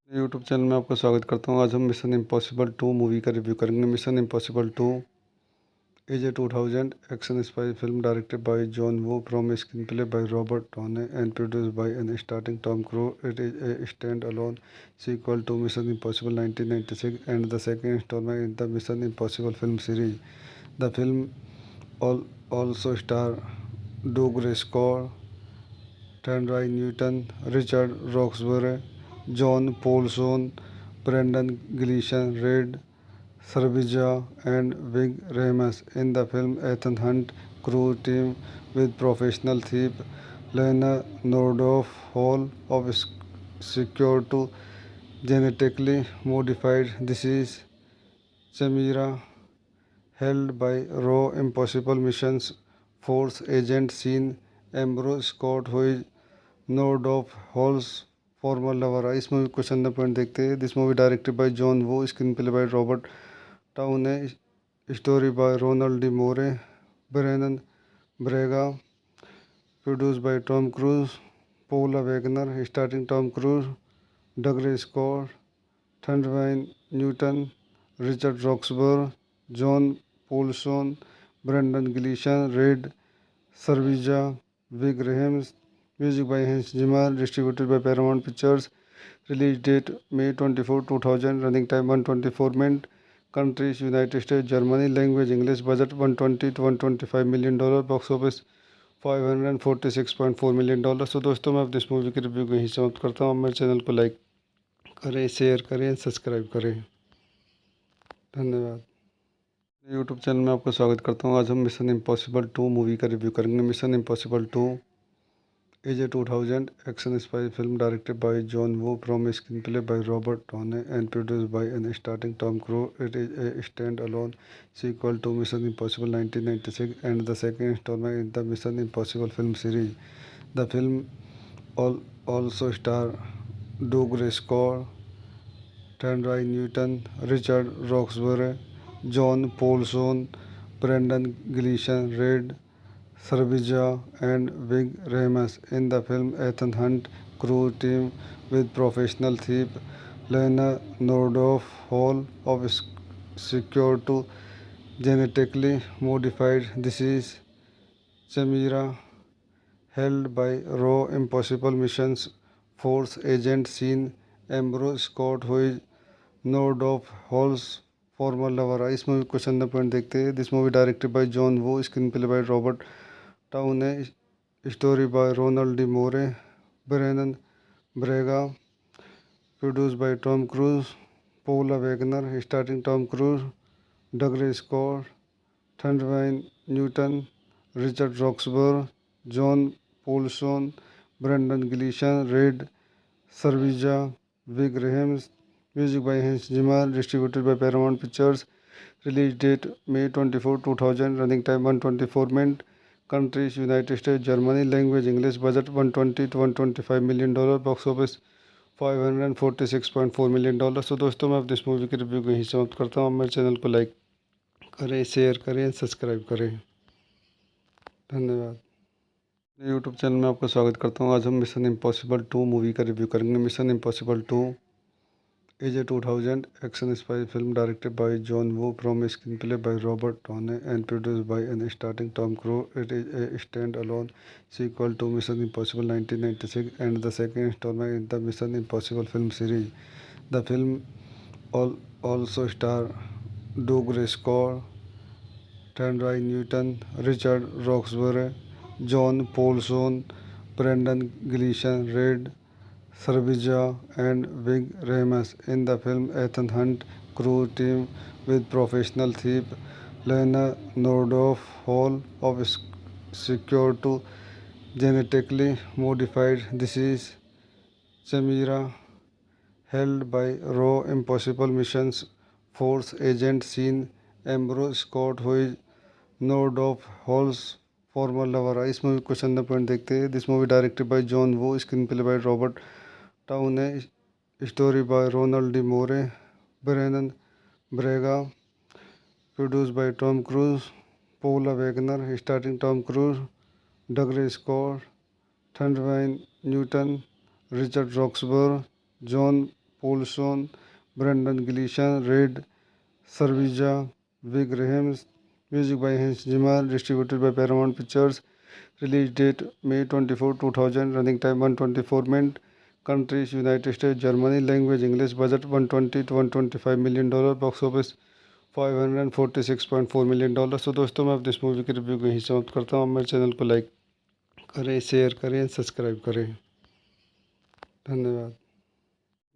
YouTube channel में आपका स्वागत करता हूँ। आज हम मिशन इम्पॉसिबल 2 मूवी का रिव्यू करेंगे। Mission impossible 2 is a 2000 action spy film directed by John Woo from screen play by Robert Towne and produced by an starting Tom Cruise. It is a stand alone sequel to Mission Impossible 1996 and the second installment in the Mission Impossible film series. The film also stars Doug Scott, Thandai Newton, Richard Roxburgh, John Paulson, Brendan Gleeson, Red Servija, and Vig Rames. In the film, Ethan Hunt crew team with professional thief Lena Nordoff Hall of secure to genetically modified disease Chimera held by Raw Impossible Missions Force agent Sean Ambrose Scott, who is Nordoff Hall's former lover. इस movie question number point देखते हैं। This movie directed by John Woo, screen play by Robert Towne, story by Ronald D Moore, Brannon Braga, produced by Tom Cruise, Paula Wagner, starting Tom Cruise, Dougray Scott, Thandiwe Newton, Richard Roxburgh, John Polson, Brendan Gleeson, Rade Serbedzija, Ving Rhames, music by Hans Zimmer, distributed by Paramount Pictures, release date May 24, 2000, running time 124 minute, countries United State Germany, language English, budget 120 to 125 million dollar, box office 546.4 million dollar. So दोस्तों, मैं अब इस movie के review को यहीं समाप्त करता हूँ। मेरे चैनल को लाइक करें, शेयर करें, सब्सक्राइब करें। धन्यवाद। यूट्यूब चैनल में आपका स्वागत करता हूँ। आज हम मिशन इम्पॉसिबल 2 मूवी का रिव्यू करेंगे। Mission impossible 2 is a 2000 action spy film directed by John Woo from screen play by Robert Towne and produced by an starting Tom Cruise. It is a stand alone sequel to Mission Impossible 1996 and the second installment in the Mission Impossible film series. The film also stars Doug Scott, Thandai Newton, Richard Roxburgh, John Paulson, Brendan Gleeson, Red Servija, and Vig Rames. In the film, Ethan Hunt crew team with professional thief Lena Nordoff Hall of secure to genetically modified disease Chimera held by Raw Impossible Missions Force agent Sean Ambrose Scott, who is Nordoff Hall's former lover. इस movie question number point देखते हैं। This movie directed by John Woo, screen play by Robert Towne, story by Ronald D Moore, Brannon Braga, produced by Tom Cruise, Paula Wagner, starting Tom Cruise, Dougray Scott, Thandiwe Newton, Richard Roxburgh, John Polson, Brendan Gleeson, Rade Serbedzija, Ving Rhames, music by Hans Zimmer, distributed by Paramount Pictures, release date May 24, 2000, running time 124 minute, countries United State Germany, language English, budget 120 to 125 million dollar, box office 546.4 million dollar. So दोस्तों, मैं अब इस movie के review को यहीं समाप्त करता हूँ। मेरे चैनल को लाइक करें, शेयर करें, सब्सक्राइब करें। धन्यवाद। यूट्यूब चैनल में आपका स्वागत करता हूँ। आज हम मिशन इम्पॉसिबल 2 मूवी का रिव्यू करेंगे। Mission impossible 2 is a 2000 action spy film directed by John Woo from screen play by Robert Towne and produced by an starting Tom Cruise. It is a stand alone sequel to Mission Impossible 1996 and the second installment in the Mission Impossible film series. The film also stars Doug Scott, Thandai Newton, Richard Roxburgh, John Paulson, Brendan Gleeson, Red Servija, and Vig Rames. In the film, Ethan Hunt crew team with professional thief Lena Nordoff Hall of secure to genetically modified disease Chimera held by Raw Impossible Missions Force agent Sean Ambrose Scott, who is Nordoff Hall's former lover. इस movie question number point देखते हैं। This movie directed by John Woo, screen play by Robert Towne, story by Ronald D Moore, Brannon Braga, produced by Tom Cruise, Paula Wagner, starting Tom Cruise, Dougray Scott, Thandiwe Newton, Richard Roxburgh, John Paulson, Brendan Gleeson, Red Servija, Vig Rames. Music by Hans Zimmer. Distributed by Paramount Pictures. Release date May 24, 2000. Running time 124 minutes. Countries United States, Germany. Language English. Budget 120 to 125 million dollar. Box office $546.4 million। तो दोस्तों मैं अपनी इस movie की review को यहीं समाप्त करता हूँ। मेरे चैनल को लाइक करें, शेयर करें, सब्सक्राइब करें। धन्यवाद।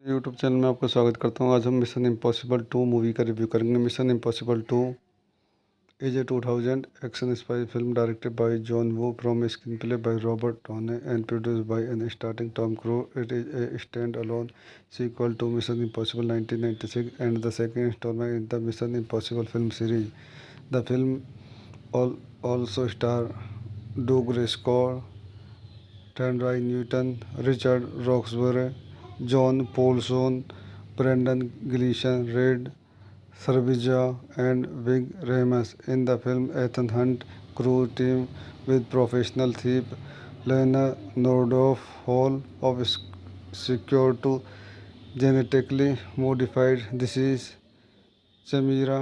यूट्यूब चैनल में आपका स्वागत करता हूँ। आज हम मिशन इम्पॉसिबल 2 मूवी का रिव्यू करेंगे। Mission impossible 2 is a 2000 action spy film directed by John Woo from a screenplay by Robert Downey and produced by and starring Tom Cruise. It is a stand-alone sequel to Mission Impossible 1996 and the second installment in the Mission Impossible film series. The film also stars Doug Scott, Thandai Newton, Richard Roxburgh, John Paulson, Brendan Gleeson, Red Servija, and Vig Rames. In the film, Ethan Hunt crew team with professional thief Leonardo Hall of secure to genetically modified disease Chimera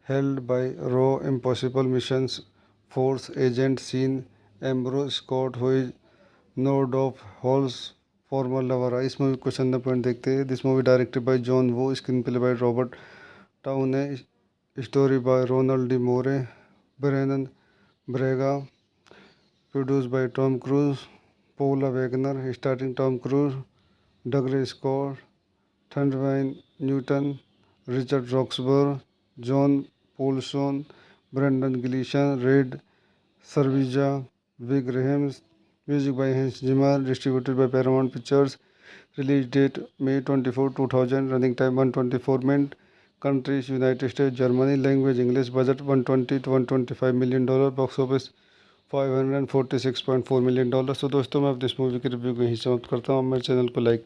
held by Raw Impossible Missions Force agent Sean Ambrose Scott, who is Nord of Hall's former lover। इस movie को चंदा point देखते हैं। This movie directed by John Woo, screen play by Robert Towne, story by Ronald D Moore, Brannon Braga, produced by Tom Cruise, Paula Wagner, starting Tom Cruise, Dougray Scott, Thandiwe Newton, Richard Roxburgh, John Polson, Brendan Gleeson, Rade Serbedzija, Ving Rhames. Music by Hans Zimmer. Distributed by Paramount Pictures. Release date May 24, 2000। Running time 124 minute. Countries United states, Germany. Language English. Budget 120 to 125 million dollar। Box office $546.4 million। तो दोस्तों मैं अपनी इस movie की review को यहीं समाप्त करता हूँ। मेरे चैनल को लाइक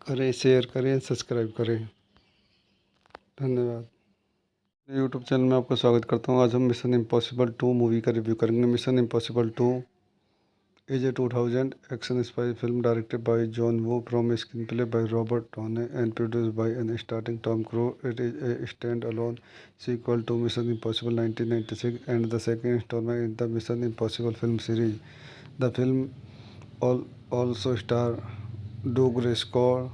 करें, शेयर करें, सब्सक्राइब करें। धन्यवाद। यूट्यूब चैनल में आपका स्वागत करता हूँ। आज हम मिशन इम्पॉसिबल 2 मूवी का रिव्यू करेंगे। Mission impossible 2 is a 2000 action spy film directed by John Woo from a screenplay by Robert Downey and produced by and starring Tom Cruise. It is a stand-alone sequel to Mission Impossible 1996 and the second installment in the Mission Impossible film series. The film also stars Doug Scott,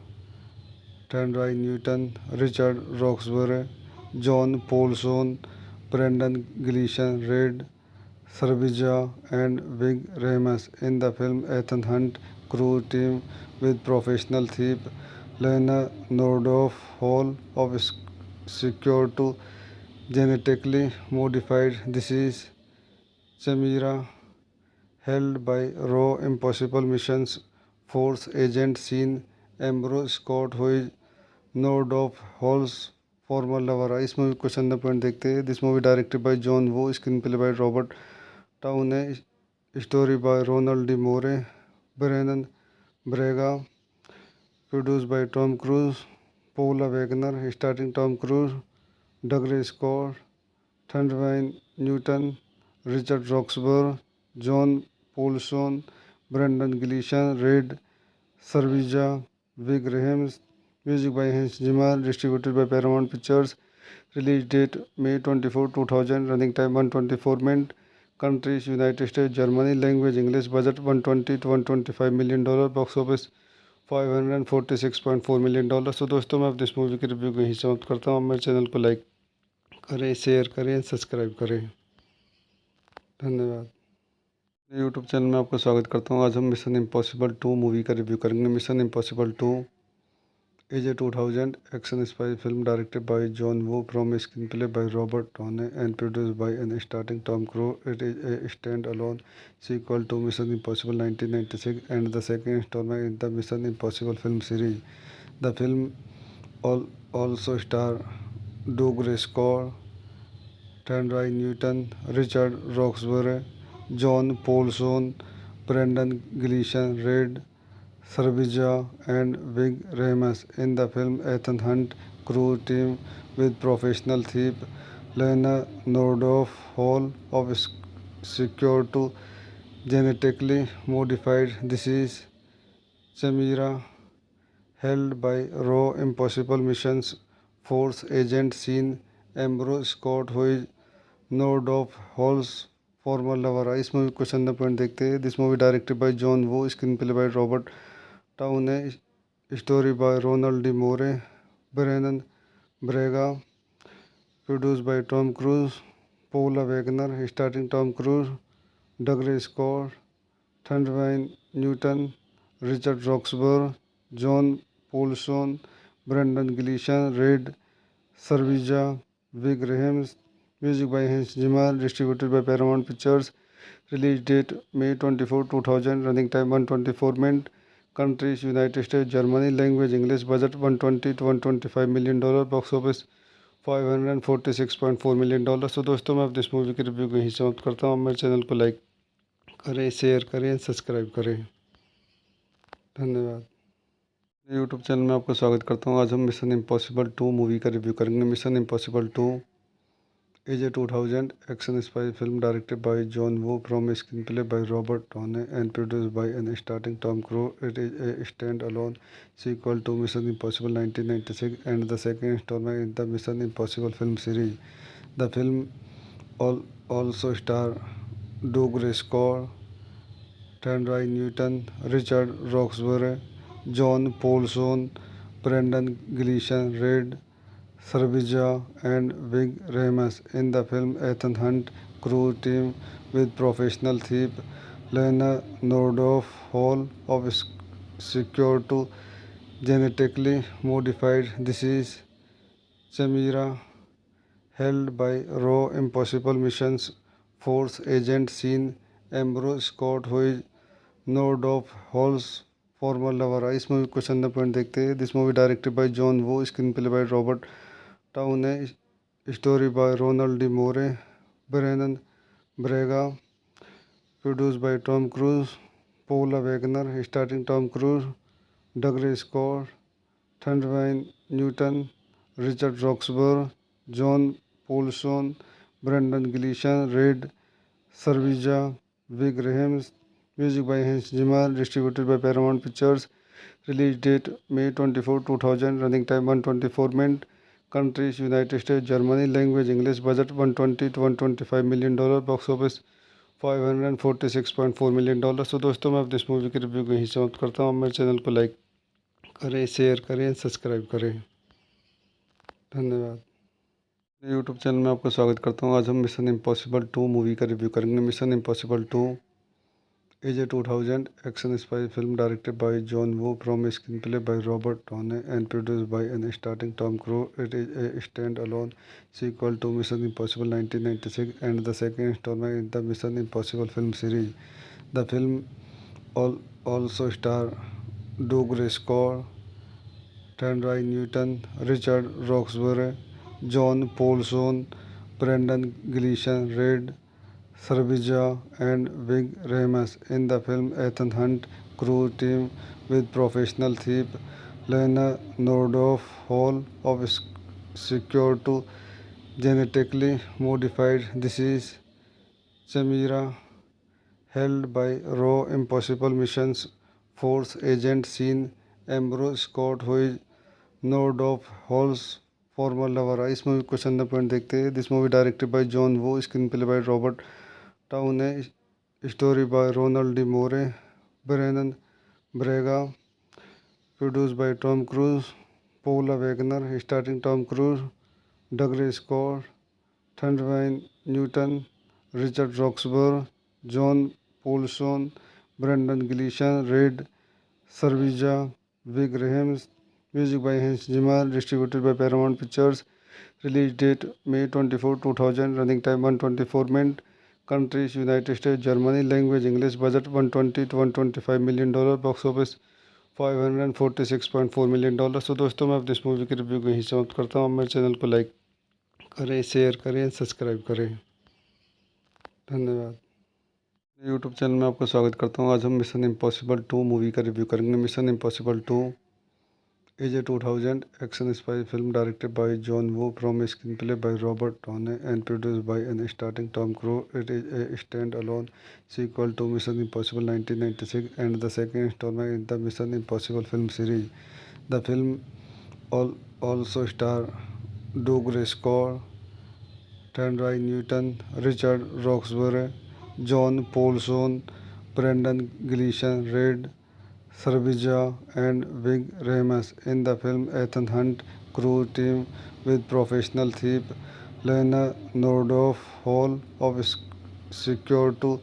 Thandai Newton, Richard Roxburgh, John Paulson, Brendan Gleeson, Red Servija, and Vig Rames. In the film, Ethan Hunt crew team with professional thief Leonardo Hall of secure to genetically modified disease Chimera held by Raw Impossible Missions Force agent Sean Ambrose Scott, who is Nord of Hall's former lover। इस movie को चंदा point देखते हैं। This movie directed by John Woo, screen play by Robert Towne, story by Ronald D Moore, Brannon Braga, produced by Tom Cruise, Paula Wagner, starting Tom Cruise, Dougray Scott, Thandiwe Newton, Richard Roxburgh, John Polson, Brendan Gleeson, Rade Serbedzija, Ving Rhames. Music by Hans Zimmer. Distributed by Paramount Pictures. Release date May 24, 2000। Running time 124 minute. Countries United states, Germany. Language English. Budget 120 to 125 million dollar। Box office $546.4 million। तो दोस्तों मैं अपनी इस movie की review को यहीं समाप्त करता हूँ। मेरे चैनल को लाइक करें, शेयर करें, सब्सक्राइब करें। धन्यवाद। यूट्यूब चैनल में आपका स्वागत करता हूँ। आज हम मिशन इम्पॉसिबल 2 मूवी का रिव्यू करेंगे। Mission impossible 2 is a 2000 action spy film directed by John Woo from a screenplay by Robert Downey and produced by and starring Tom Cruise. It is a stand-alone sequel to Mission Impossible 1996 and the second installment in the Mission Impossible film series. The film also stars Doug Scott, Thandai Newton, Richard Roxburgh, John Paulson, Brendan Gleeson, Red Servija, and Vig Rames. In the film, Ethan Hunt crew team with professional thief Leonardo Hall of secure to genetically modified disease Chimera held by Raw Impossible Missions Force agent Sean Ambrose Scott, who is Nord of Hall's former lover. इस movie को question point देखते हैं. This movie directed by John Woo, screen play by Robert Towne, story by Ronald D Moore, Brannon Braga, produced by Tom Cruise, Paula Wagner, starring Tom Cruise, Douglas Scott, Thundwine Newton, Richard Roxburgh, John Paulson, Brendan Gleeson, Red Servija, Vig Rames, music by Hans Zimmer, distributed by Paramount Pictures, release date May 24, 2000, running time 124 minutes, countries United States, Germany, language English, budget 120 to 125 million dollar, box office $546.4 million. तो दोस्तों मैं अब इस movie की review को यहीं समाप्त करता हूँ. मेरे चैनल को लाइक करें, शेयर करें, सब्सक्राइब करें. धन्यवाद. यूट्यूब चैनल में आपका स्वागत करता हूँ. आज हम मिशन इम्पॉसिबल 2 मूवी का रिव्यू करेंगे. Mission impossible 2 is a 2000 action spy film directed by John Woo from a screenplay by Robert Downey and produced by and starring Tom Cruise. It is a stand-alone sequel to Mission Impossible 1996 and the second installment in the Mission Impossible film series. The film also stars Douglas Scott, Thandai Newton, Richard Roxburgh, John Paulson, Brendan Gleeson, Red Servija, and Vig Rames. In the film, Ethan Hunt crew team with professional thief Leonardo Hall of secure to genetically modified disease Chimera, held by Raw Impossible Missions Force agent Sean Ambrose Scott, who is Nord of Hall's former lover. इस movie को question point देखते हैं. This movie directed by John Woo, screen play by Robert Towne, story by Ronald D Moore, Brannon Braga, produced by Tom Cruise, Paula Wagner, starring Tom Cruise, Douglas Scott, Thundwine Newton, Richard Roxburgh, John Paulson, Brendan Gleeson, Red Servija, Vig Rames, music by Hans Zimmer, distributed by Paramount Pictures, release date May 24, 2000, running time 124 minutes, countries United States, Germany, language English, budget 120 to 125 million dollar, box office $546.4 million. तो दोस्तों मैं अब इस movie की review को यहीं समाप्त करता हूँ. मेरे चैनल को लाइक करें, शेयर करें, सब्सक्राइब करें. धन्यवाद. यूट्यूब चैनल में आपका स्वागत करता हूँ. आज हम मिशन इम्पॉसिबल 2 मूवी का रिव्यू करेंगे. Mission impossible 2 is a 2000 action spy film directed by John Woo from a screenplay by Robert Downey and produced by and starring Tom Cruise. It is a stand-alone sequel to Mission Impossible 1996 and the second installment in the Mission Impossible film series. The film also stars Douglas Scott, Thandai Newton, Richard Roxburgh, John Paulson, Brendan Gleeson, Red Servija, and Vig Rames. In the film, Ethan Hunt crew team with professional thief Leonardo Hall of secure to genetically modified disease Chimera, held by Raw Impossible Missions Force agent Sean Ambrose Scott, who is Nord of Hall's former lover. इस movie को question point देखते हैं. This movie directed by John Woo, screen play by Robert Towne, story by Ronald D Moore, Brannon Braga, produced by Tom Cruise, Paula Wagner, starring Tom Cruise, Douglas Scott, Thundwine Newton, Richard Roxburgh, John Paulson, Brendan Gleeson, Red Servija, Vig Rames, music by Hans Zimmer, distributed by Paramount Pictures, release date May 24, 2000, running time 124 minutes, countries United States, Germany, language English, budget 120 to 125 million dollar, box office $546.4 million. तो दोस्तों मैं अब इस movie की review को यहीं समाप्त करता हूँ. मेरे चैनल को लाइक करें, शेयर करें, सब्सक्राइब करें. धन्यवाद. यूट्यूब चैनल में आपका स्वागत करता हूँ. आज हम मिशन इम्पॉसिबल 2 मूवी का रिव्यू करेंगे. Mission impossible 2 is a 2000 action spy film directed by John Woo from a screenplay by Robert Downey and produced by and starring Tom Cruise. It is a stand-alone sequel to Mission Impossible 1996 and the second installment in the Mission Impossible film series. The film also stars Doug Scott, Thandai Newton, Richard Roxburgh, John Paulson, Brendan Gleeson, Red Sarbija, and Vig Remus. In the film, Ethan Hunt crew team with professional thief Lena Nordoff Hall of secure to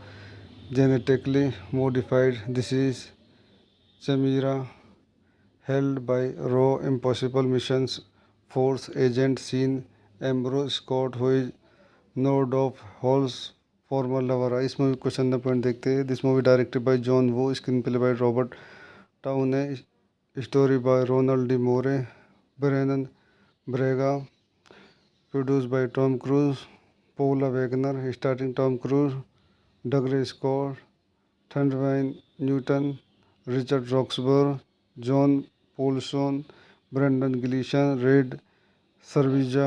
genetically modified disease Chimera held by Raw Impossible Missions Force agent Sean Ambrose Scott, who is Nordoff Hall's former lover. इस movie question number point देखते हैं. This movie directed by John Woo, screen play by Robert Towne, story by Ronald D Moore, Brannon Braga, produced by Tom Cruise, Paula Wagner, starting Tom Cruise, Dougray Scott, Thandiwe Newton, Richard Roxburgh, John Polson, Brendan Gleeson, Rade Serbedzija,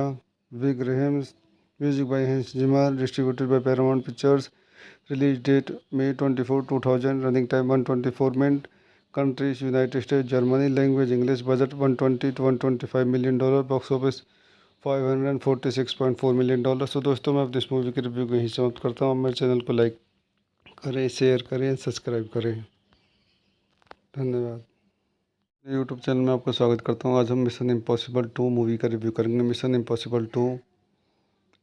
Ving Rhames. Music by Hans Zimmer. Distributed by Paramount Pictures. Release date May 24, 2000. Running time 124 minute. Countries United State, Germany. Language English. Budget $120 to $125 million. Box office $546.4 million. तो दोस्तों, मैं अब इस movie के review को यहीं समाप्त करता हूँ. मेरे चैनल को लाइक करें, शेयर करें, सब्सक्राइब करें. धन्यवाद. यूट्यूब चैनल में आपका स्वागत करता हूँ. आज हम मिशन इम्पॉसिबल 2 मूवी का रिव्यू करेंगे. Mission impossible 2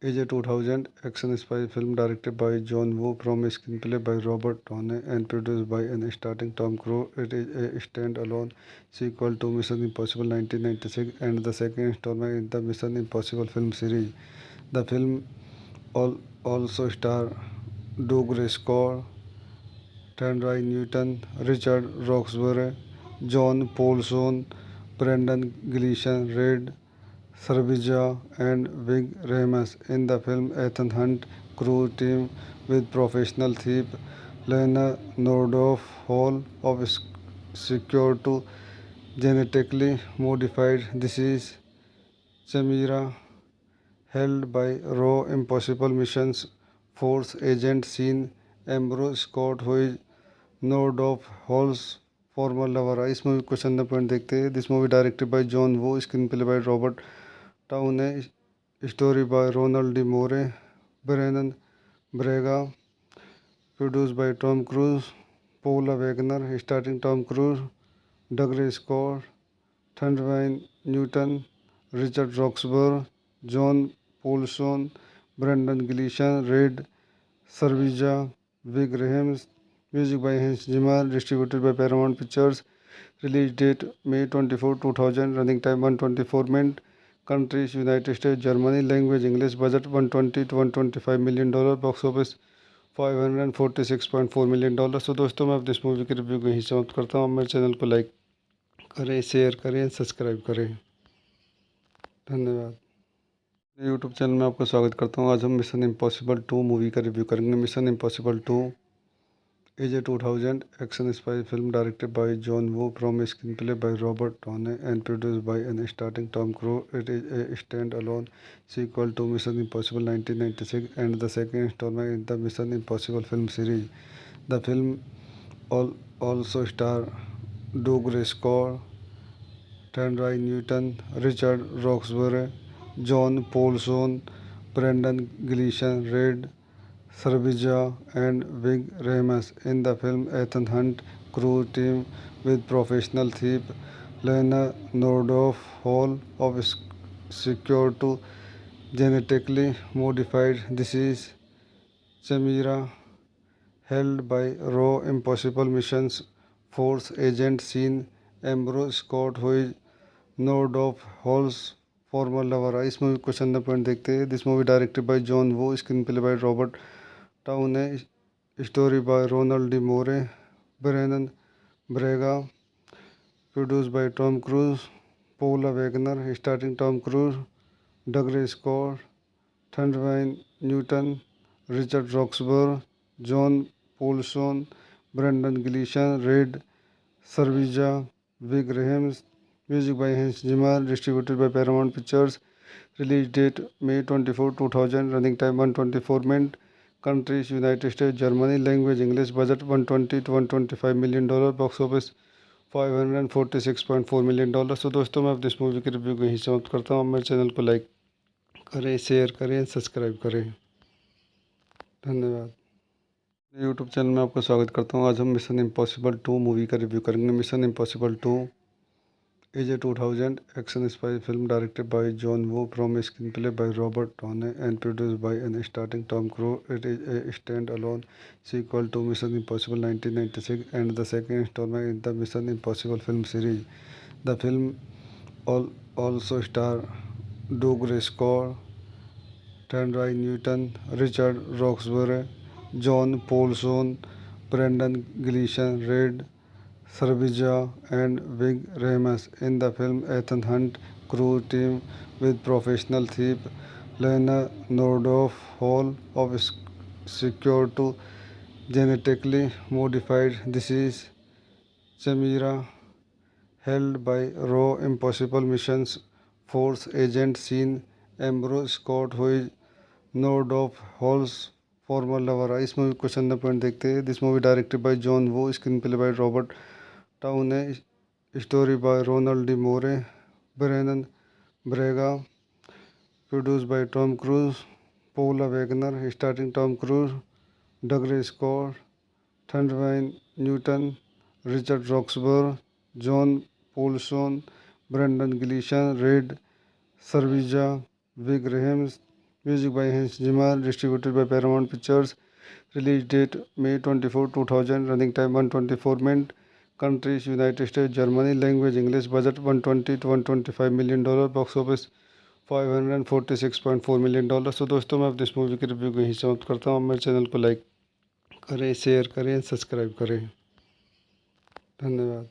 is a 2000 action spy film directed by John Woo, from screen play by Robert Towne and produced by an starting Tom Cruise. It is a stand alone sequel to mission impossible 1996 and the second installment in the mission impossible film series. The film also star Doug Scott, Thandai Newton, Richard Roxburgh, John Paulson, Brendan Gleeson, Red Sarbija, and Vig Remus. In the film, Ethan Hunt crew team with professional thief Lena Nordoff Hall of secure to genetically modified disease Chimera held by Raw Impossible Missions Force agent Sean Ambrose Scott, who is Nordoff Hall's former lover. इस movie question number point देखते हैं. This movie directed by John Woo, screen play by Robert Towne, story by Ronald D Moore, Brannon Braga, produced by Tom Cruise, Paula Wagner, starting Tom Cruise, Dougray Scott, Thandiwe Newton, Richard Roxburgh, John Polson, Brendan Gleeson, Rade Serbedzija, Ving Rhames. Music by Hans Zimmer. Distributed by Paramount Pictures. Release date May 24, 2000. Running time 124 minute. Countries United State, Germany. Language English. Budget $120 to $125 million. Box office $546.4 million. तो दोस्तों, मैं अब इस movie के review को यहीं समाप्त करता हूँ. मेरे चैनल को लाइक करें, शेयर करें, सब्सक्राइब करें. धन्यवाद. यूट्यूब चैनल में आपका स्वागत करता हूँ. आज हम मिशन इम्पॉसिबल 2 मूवी का रिव्यू करेंगे. Mission impossible 2 is a 2000 action spy film directed by John Woo, from screen play by Robert Towne and produced by an starting Tom Cruise. It is a stand alone sequel to mission impossible 1996 and the second installment in the mission impossible film series. The film also star Doug Scott, Thandai Newton, Richard Roxburgh, John Paulson, Brendan Gleeson, Red Sarbija, and Vig Remus. In the film, Ethan Hunt crew team with professional thief Lena Nordoff Hall of secure to genetically modified disease Chimera held by Raw Impossible Missions Force agent Sean Ambrose Scott, who is Nordoff Hall's former lover. इस movie question number point देखते हैं. This movie directed by John Woo, screen play by Robert Towne, story by Ronald D Moore, Brannon Braga, produced by Tom Cruise, Paula Wagner, starting Tom Cruise, Dougray Scott, Thandiwe Newton, Richard Roxburgh, John Polson, Brendan Gleeson, Rade Serbedzija, Ving Rhames. Music by Hans Zimmer. Distributed by Paramount Pictures. Release date May 24, 2000. Running time 124 minute. Countries United State, Germany. Language English. Budget $120 to $125 million. Box office $546.4 million. तो दोस्तों मैं अब इस movie की review को यहीं समाप्त करता हूँ। मेरे चैनल को लाइक करें, शेयर करें, सब्सक्राइब करें। धन्यवाद। यूट्यूब चैनल में आपका स्वागत करता हूँ। आज हम मिशन इम्पॉसिबल 2 मूवी का रिव्यू करेंगे। Mission impossible 2 is a 2000 action spy film directed by John Woo from a screenplay by Robert Downey and produced by and starring Tom Cruise. It is a stand-alone sequel to Mission Impossible 1996 and the second installment in the Mission Impossible film series. The film also stars Doug Scott, Thandai Newton, Richard Roxburgh, John Paulson, Brendan Gleeson, Red Sarvija, and Vig Rames. In the film, Ethan Hunt crew team with professional thief Leonard Hall of secure to genetically modified disease Chimera held by Raw Impossible Missions Force agent Sean Ambrose Scott, who is node of Hall's former lover. इस movie को चंदा point देखते हैं। This movie directed by John Woo, screen play by Robert Towne, story by Ronald D Moore, Brannon Braga, produce by Tom Cruise, Paula Wagner, starting Tom Cruise, Dougray Scott, Thandiwe Newton, Richard Roxburgh, John Polson, Brendan Gleeson, Rade Serbedzija, Ving Rhames. Music by Hans Zimmer, distributed by Paramount Pictures. Release date May 24, 2000. Running time 124 minutes. Countries United States, Germany. Language English. Budget $120 to $125 million. Box office $546.4 million। तो दोस्तों मैं अब इस movie की review को यहीं समाप्त करता हूँ। मेरे चैनल को लाइक करें, शेयर करें, सब्सक्राइब करें। धन्यवाद।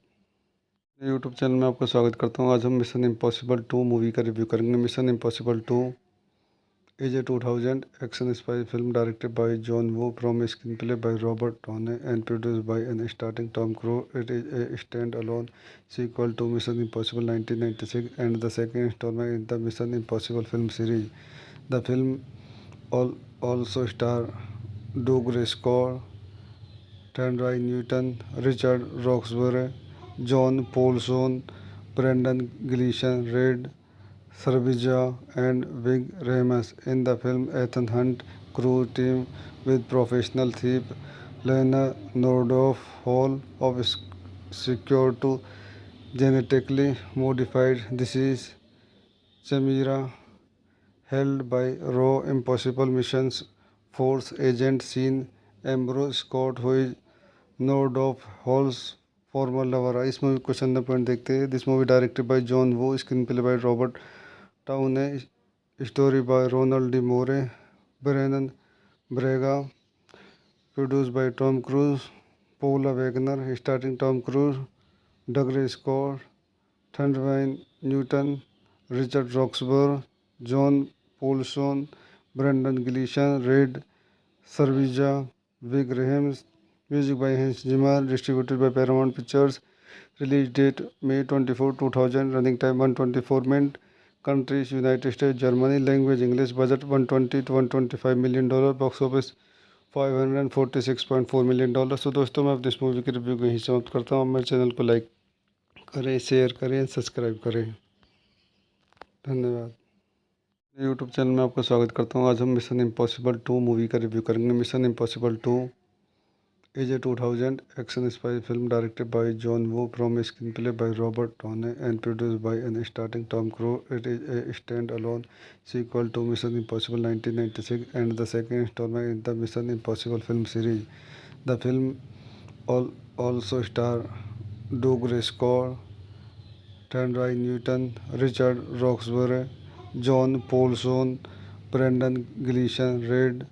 यूट्यूब चैनल में आपका स्वागत करता हूँ। आज हम मिशन इम्पॉसिबल 2 मूवी का रिव्यू करेंगे। Mission impossible 2 is a 2000 action spy film directed by John Woo from a screenplay by Robert Downey and produced by and starring Tom Cruise. It is a stand-alone sequel to Mission Impossible 1996 and the second installment in the Mission Impossible film series. The film also stars Doug Scott, Thandai Newton, Richard Roxburgh, John Paulson, Brendan Gleeson, Red Sarvija, and Vig Rames. In the film, Ethan Hunt crew team with professional thief Leonard Hall of secure to genetically modified disease Chimera held by Raw Impossible Missions Force agent Sean Ambrose Scott, who is node of Hall's former lover. इस movie को चंदा point देखते हैं। This movie directed by John Woo, screen play by Robert Towne, story by Ronald D Moore, Brannon Braga, produce by Tom Cruise, Paula Wagner, starting Tom Cruise, Dougray Scott, Thandiwe Newton, Richard Roxburgh, John Polson, Brendan Gleeson, Rade Serbedzija, Ving Rhames. Music by Hans Zimmer, distributed by Paramount Pictures. Release date May 24, 2000. Running time 124 minutes. Countries United States, Germany. Language English. Budget $120 to $125 million. Box office $546.4 million। तो दोस्तों मैं अब इस movie की review को यहीं समाप्त करता हूँ। मेरे चैनल को लाइक करें, शेयर करें, सब्सक्राइब करें। धन्यवाद। यूट्यूब चैनल में आपका स्वागत करता हूँ। आज हम मिशन इम्पॉसिबल 2 मूवी का रिव्यू करेंगे। Mission impossible 2 is a 2000 action spy film directed by John Woo from a screenplay by Robert Downey and produced by and starring Tom Cruise. It is a stand-alone sequel to Mission Impossible 1996 and the second installment in the Mission Impossible film series. The film also stars Doug Scott, Thandai Newton, Richard Roxburgh, John Paulson, Brendan Gleeson, Red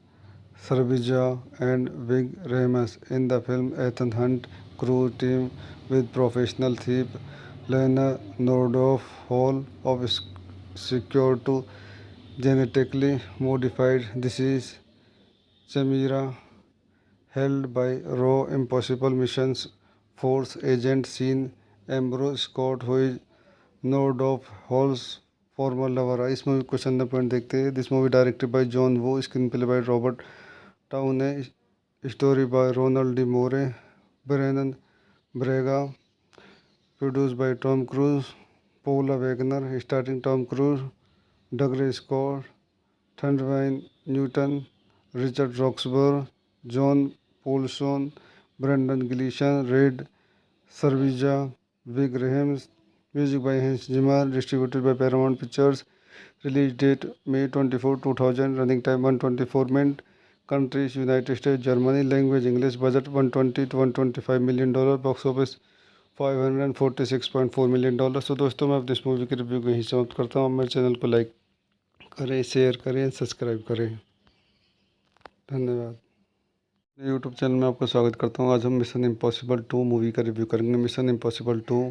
Sarvija, and Vig Rames. In the film, Ethan Hunt crew team with professional thief Leonard Hall of secure to genetically modified disease Chimera held by Raw Impossible Missions Force agent Sean Ambrose Scott, who is node of Hall's former lover. इस movie को चंदा point देखते हैं। This movie directed by John Woo, screen play by Robert Towne, story by Ronald D Moore, Brannon Braga, produced by Tom Cruise, Paula Wagner, starring Tom Cruise, Douglas Scott, Thundwine Newton, Richard Roxburgh, John Paulson, Brendan Gleeson, Red Servija, Vig Rames, music by Hans Zimmer, distributed by Paramount Pictures, release date May 24, 2000, running time 124 minutes, countries United States, Germany, language English, budget 120 to 125 million dollar, box office 546.4 million dollar. तो दोस्तों मैं अब इस movie के review को यहीं समाप्त करता हूँ। मेरे चैनल को लाइक करें, शेयर करें, सब्सक्राइब करें। धन्यवाद। यूट्यूब चैनल में आपका स्वागत करता हूँ। आज हम मिशन इम्पॉसिबल 2 मूवी का रिव्यू करेंगे। Mission impossible 2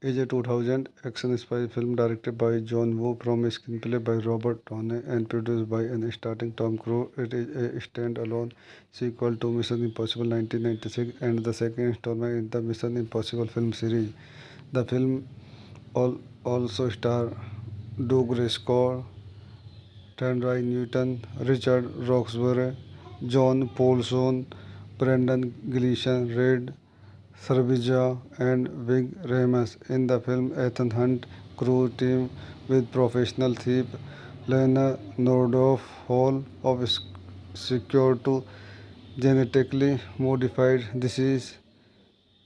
is a 2000 action spy film directed by John Woo from a screenplay by Robert Downey and produced by and starring Tom Cruise. It is a stand-alone sequel to Mission Impossible 1996 and the second installment in the Mission Impossible film series. The film also stars Doug Scott, Thandai Newton, Richard Roxburgh, John Paulson, Brendan Gleeson, Red Servija, and Vig Rames. In the film, Ethan Hunt crew team with professional thief Lena Nordhoff Hall of secure to genetically modified disease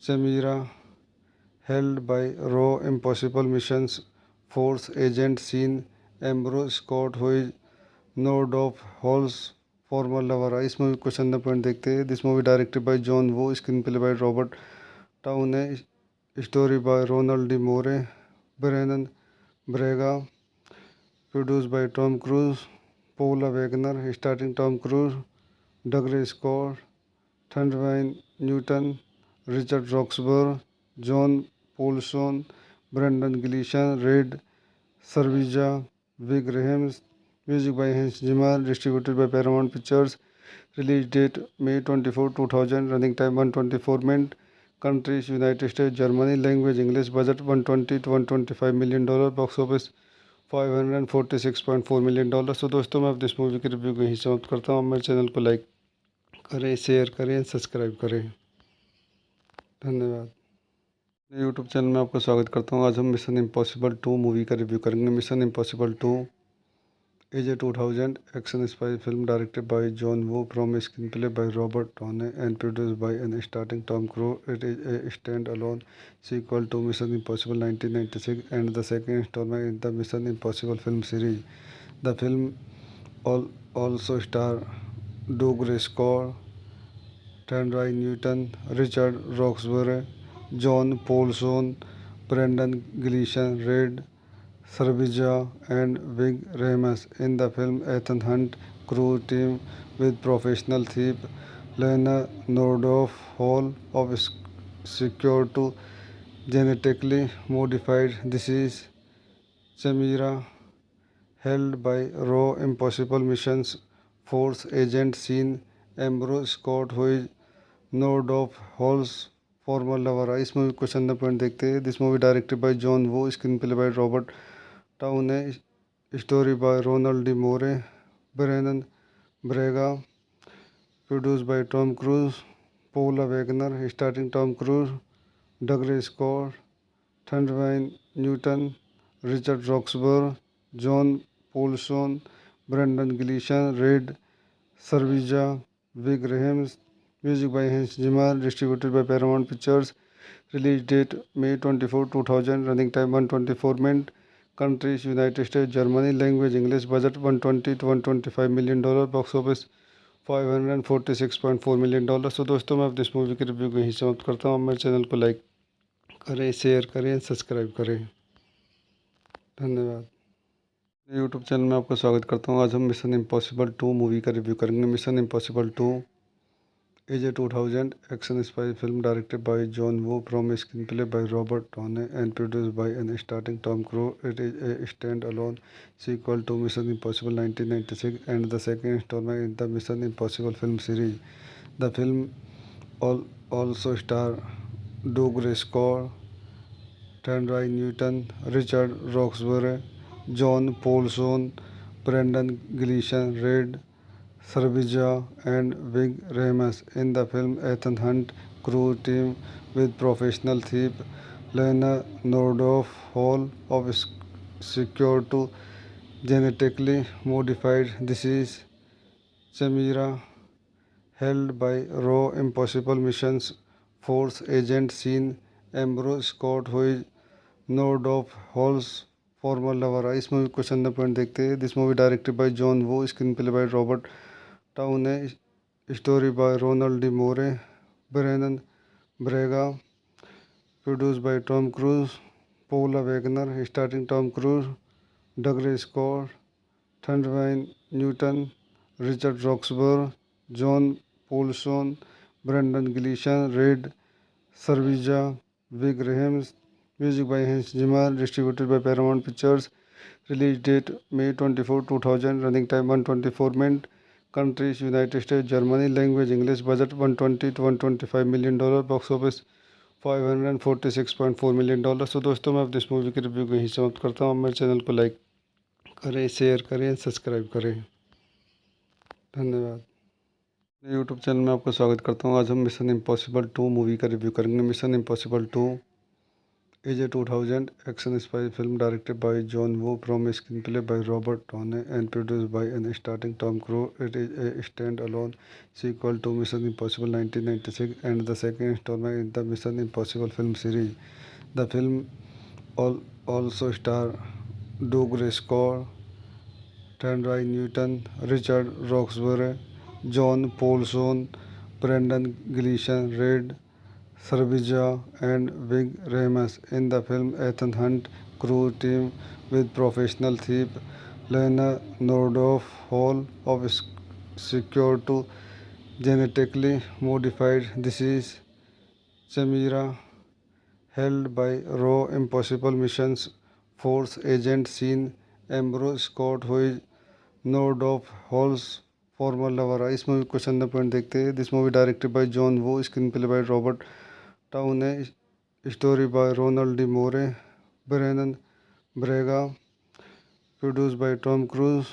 Chimera held by Raw Impossible Missions Force agent Sean Ambrose Scott, who is Nordhoff Hall's former lover। इस movie को चंदा point देखते हैं। This movie directed by John Woo, screen play by Robert Towne, story by Ronald D Moore, Brannon Braga, produced by Tom Cruise, Paula Wagner, starring Tom Cruise, Douglas Scott, Thundwine Newton, Richard Roxburgh, John Paulson, Brendan Gleeson, Red Servija, Vig Rames, music by Hans Zimmer, distributed by Paramount Pictures, release date May 24, 2000, running time 124 minutes, countries United States, Germany, language English, budget 120 to 125 million dollar, box office 546.4 million dollar. तो दोस्तों मैं अब इस movie के review को यहीं समाप्त करता हूँ। मेरे चैनल को लाइक करें, शेयर करें, सब्सक्राइब करें। धन्यवाद। यूट्यूब चैनल में आपका स्वागत करता हूँ। आज हम मिशन इम्पॉसिबल 2 मूवी का रिव्यू करेंगे। Mission impossible 2 is a 2000 action spy film directed by John Woo from a screenplay by Robert Downey and produced by and starring Tom Cruise. It is a stand-alone sequel to Mission Impossible 1996 and the second installment in the Mission Impossible film series. The film also stars Doug Scott, Thandai Newton, Richard Roxburgh, John Paulson, Brendan Gleeson, Red Servija, and Vig Rames. In the film, Ethan Hunt crew team with professional thief Lena Nordhoff Hall of secure to genetically modified disease Chimera held by Raw Impossible Missions Force agent Sean Ambrose Scott, who is Nordhoff Hall's former lover। इस movie को चंदा point देखते हैं। This movie directed by John Woo, screen play by Robert Towne, story by Ronald D Moore, Brannon Braga, produced by Tom Cruise, Paula Wagner, starring Tom Cruise, Douglas Scott, Thundwine Newton, Richard Roxburgh, John Paulson, Brendan Gleeson, Red Servija, Vig Rames, music by Hans Zimmer, distributed by Paramount Pictures, release date May 24, 2000, running time 124 minutes, countries United States, Germany, language English, budget 120 to 125 million dollar, box office 546.4 million dollar. तो दोस्तों मैं अब इस movie के review को यहीं समाप्त करता हूँ। मेरे चैनल को लाइक करें, शेयर करें, सब्सक्राइब करें। धन्यवाद। यूट्यूब चैनल में आपका स्वागत करता हूँ। आज हम मिशन इम्पॉसिबल 2 मूवी का रिव्यू करेंगे। Mission impossible 2 is a 2000 action spy film directed by John Woo from a screenplay by Robert Downey and produced by and starring Tom Cruise. It is a stand-alone sequel to Mission Impossible 1996 and the second installment in the Mission Impossible film series. The film also stars Doug Scott, Thandai Newton, Richard Roxburgh, John Paulson, Brendan Gleeson, Red Servija, and Vig Rames. In the film, Ethan Hunt crew team with professional thief Leonardov Hall of Secure to genetically modified disease chimera held by Raw Impossible Missions Force agent Sean Ambrose Scott, who is Nord of Hall's former lover. इस movie को चंदा point देखते हैं. This movie directed by John Woo, screen play by Robert Towne, story by Ronald D Moore, Brannon Braga, produced by Tom Cruise, Paula Wagner, starring Tom Cruise, Douglas Scott, Thundwine Newton, Richard Roxburgh, John Paulson, Brendan Gleeson, Red Servija, Vig Rames, music by Hans Zimmer, distributed by Paramount Pictures, release date May 24, 2000, running time 124 minutes, countries United States, Germany, language English, budget $120 to $125 million, box office $546.4 million. सो दोस्तों, मैं अब इस movie की review को यहीं समाप्त करता हूँ. मेरे चैनल को लाइक करें, शेयर करें, सब्सक्राइब करें. धन्यवाद. यूट्यूब चैनल में आपका स्वागत करता हूँ. आज हम मिशन इम्पॉसिबल 2 मूवी का रिव्यू करेंगे. Mission impossible 2 is a 2000 action spy film directed by John Woo, from a screenplay by Robert Downey and produced by and starring Tom Cruise. It is a stand-alone sequel to Mission Impossible 1996 and the second installment in the Mission Impossible film series. The film also stars Douglas Scott, Thandai Newton, Richard Roxburgh, John Paulson, Brendan Gleeson, Red Servija, and Vig Rames. In the film, Ethan Hunt crew team with professional thief Leonardo Hall of Secure to genetically modified disease chimera held by Raw Impossible Missions Force agent Sean Ambrose Scott, who is Nord of Hall's former lover. इस movie को चंदा point देखते हैं. This movie directed by John Woo, screen play by Robert Towne, story by Ronald D Moore, Brannon Braga, produced by Tom Cruise,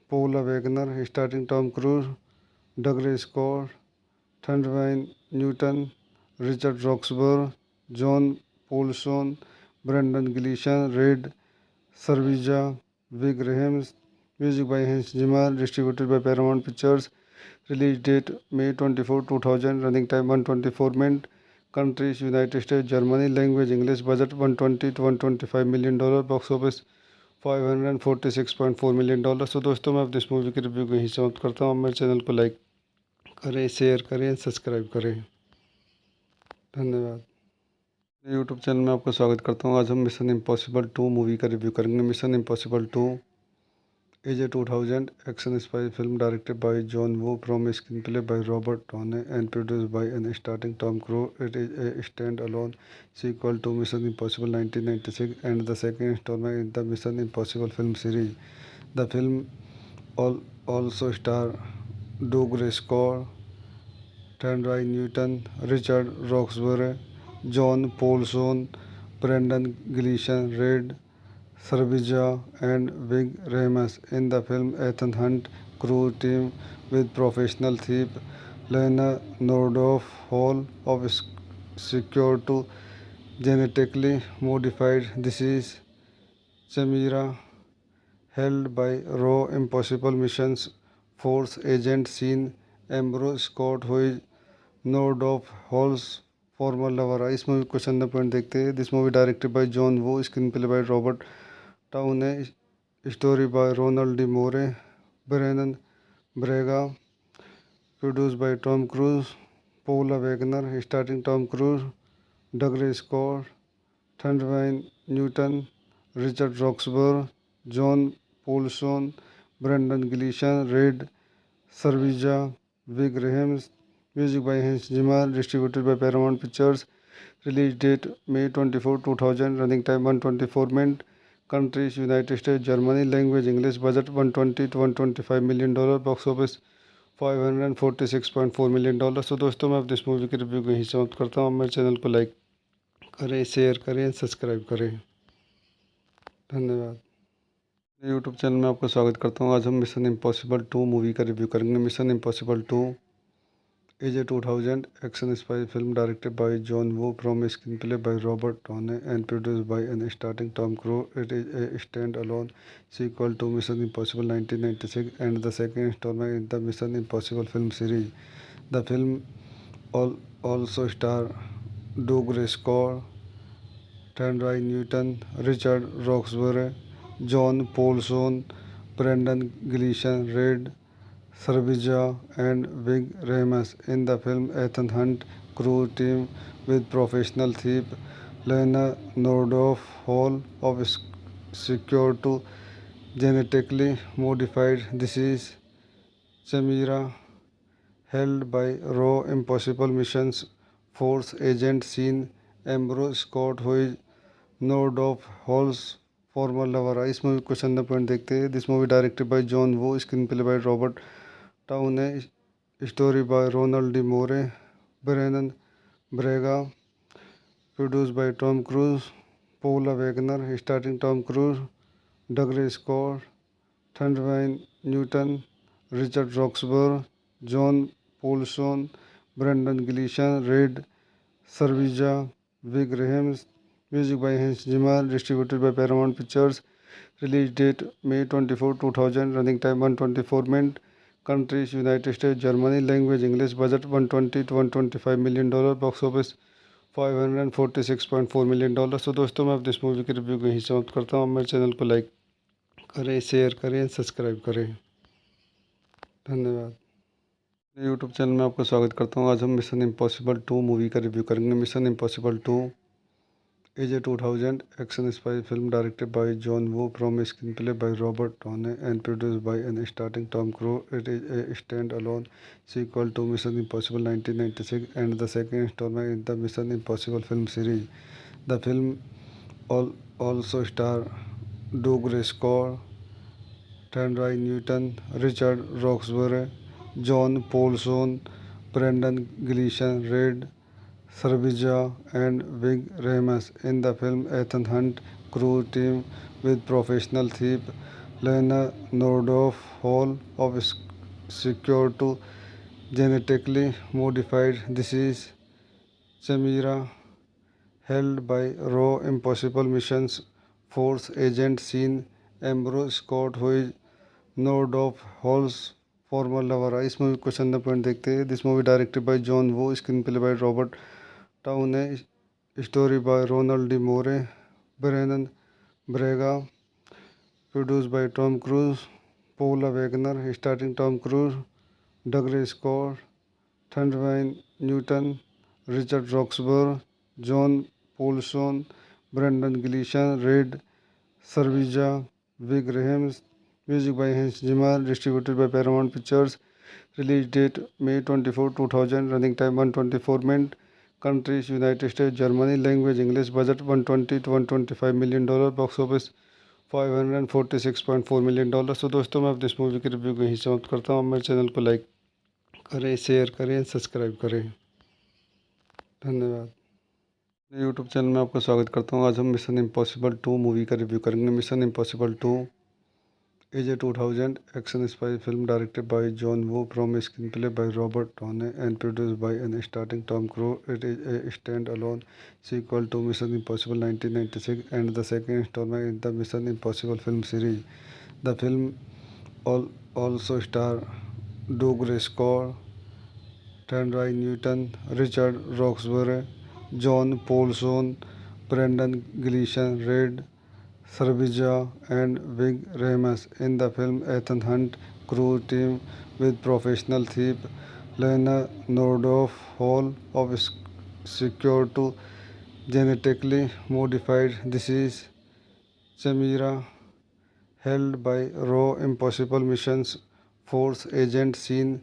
Paula Wagner, starring Tom Cruise, Douglas Scott, Thundwine Newton, Richard Roxburgh, John Paulson, Brendan Gleeson, Red Servija, Vig Rames, music by Hans Zimmer, distributed by Paramount Pictures, release date May 24, 2000, running time 124 minutes, countries United States, Germany, language English, budget $120 to $125 million, box office $546.4 million. सो दोस्तों, मैं अब इस movie की review को यहीं समाप्त करता हूँ. मेरे चैनल को लाइक करें, शेयर करें, सब्सक्राइब करें. धन्यवाद. यूट्यूब चैनल में आपका स्वागत करता हूँ. आज हम मिशन इम्पॉसिबल 2 मूवी का रिव्यू करेंगे. Mission impossible 2 is a 2000 action spy film directed by John Woo, from a screenplay by Robert Downey and produced by and starring Tom Cruise. It is a stand-alone sequel to Mission Impossible 1996 and the second installment in the Mission Impossible film series. The film also stars Douglas Scott, Thandai Newton, Richard Roxburgh, John Paulson, Brendan Gleeson, Red Servija, and Vig Rames. In the film, Ethan Hunt crew team with professional thief Leonardo Hall of Secure to genetically modified disease chimera held by Raw Impossible Missions Force agent Sean Ambrose Scott, who is Nord of Hall's former lover. इस movie को चंदा point देखते हैं. This movie directed by John Woo, screen play by Robert Towne, story by Ronald D Moore, Brannon Braga, produced by Tom Cruise, Paula Wagner, starring Tom Cruise, Douglas Scott, Thundwine Newton, Richard Roxburgh, John Paulson, Brendan Gleeson, Red Servija, Vig Rames, music by Hans Zimmer, distributed by Paramount Pictures, release date May 24, 2000, running time 124 minutes, countries United States, Germany, language English, budget $120 to $125 million, box office $546.4 million. सो दोस्तों, मैं अब इस movie की review को यहीं समाप्त करता हूँ. मेरे चैनल को लाइक करें, शेयर करें, सब्सक्राइब करें. धन्यवाद. यूट्यूब चैनल में आपका स्वागत करता हूँ. आज हम मिशन इम्पॉसिबल 2 मूवी का रिव्यू करेंगे. Mission impossible 2 is a 2000 action spy film directed by John Woo from a screenplay by Robert Downey and produced by and starring Tom Cruise. It is a stand-alone sequel to Mission Impossible 1996 and the second installment in the Mission Impossible film series. The film also stars Doug Scott, Thandai Newton, Richard Roxburgh, John Paulson, Brendan Gleeson, Red Sarvija, and Vig Rames. In the film, Ethan Hunt crew team with professional thief Lena Nordhoff Hall of secure to genetically modified disease Chimera held by Raw Impossible Missions Force agent Sean Ambrose Scott, who is node of Hall's former lover. इस movie को question point देखते हैं। This movie directed by John Woo, screen play by Robert Towne, story by Ronald D Moore, Brannon Braga, produce by Tom Cruise, Paula Wagner, starting Tom Cruise, Dougray Scott, Thandiwe Newton, Richard Roxburgh, John Polson, Brendan Gleeson, Rade Serbedzija, Ving Rhames. Music by Hans Zimmer, distributed by Paramount Pictures. Release date May 24, 2000. Running time 124 minutes. Countries United States, Germany. Language English. Budget $120 to $125 million. Box office $546.4 million. तो दोस्तों, मैं अपनी इस movie की review को यहीं समाप्त करता हूँ। मेरे चैनल को लाइक करें, शेयर करें, सब्सक्राइब करें। धन्यवाद। यूट्यूब चैनल में आपका स्वागत करता हूँ। आज हम मिशन इम्पॉसिबल 2 मूवी का रिव्यू करेंगे। Mission impossible 2 is a 2000 action spy film directed by John Woo from a screenplay by Robert Downey and produced by and starring Tom Cruise. It is a stand-alone sequel to Mission Impossible 1996 and the second installment in the Mission Impossible film series. The film also stars Doug Scott, Thandai Newton, Richard Roxburgh, John Paulson, Brendan Gleeson, Red Sarvija, and Vig Rames. In the film, Ethan Hunt crew team with professional thief Lena Nordhoff Hall of secure to genetically modified disease Chimera held by Raw Impossible Missions Force agent Sean Ambrose Scott, who is Nordhoff Hall's former lover। इस movie को question point देखते हैं। This movie directed by John Woo, screen play by Robert Towne, story by Ronald D Moore, Brannon Braga, produce by Tom Cruise, Paula Wagner, starting Tom Cruise, Dougray Scott, Thandiwe Newton, Richard Roxburgh, John Polson, Brendan Gleeson, Rade Serbedzija, Ving Rhames. Music by Hans Zimmer, distributed by Paramount Pictures. Release date May 24, 2000। Running time 124 minute. Countries United States, Germany. Language English. Budget $120 to $125 million. Box office $546.4 million। तो दोस्तों, मैं अपनी इस movie की review को यहीं समाप्त करता हूँ। मेरे चैनल को लाइक करें, शेयर करें, सब्सक्राइब करें। धन्यवाद। यूट्यूब चैनल में आपका स्वागत करता हूँ। आज हम मिशन इम्पॉसिबल 2 मूवी का रिव्यू करेंगे। Mission impossible 2 is a 2000 action spy film directed by John Woo from a screenplay by Robert Downey and produced by and starring Tom Cruise. It is a stand-alone sequel to Mission Impossible 1996 and the second installment in the Mission Impossible film series. The film also stars Doug Scott, Thandai Newton, Richard Roxburgh, John Paulson, Brendan Gleeson, Red Sarvija, and Vig Rames. In the film, Ethan Hunt crew team with professional thief Lena Nordhoff Hall of secure to genetically modified disease Chimera held by Raw Impossible Missions Force agent Sean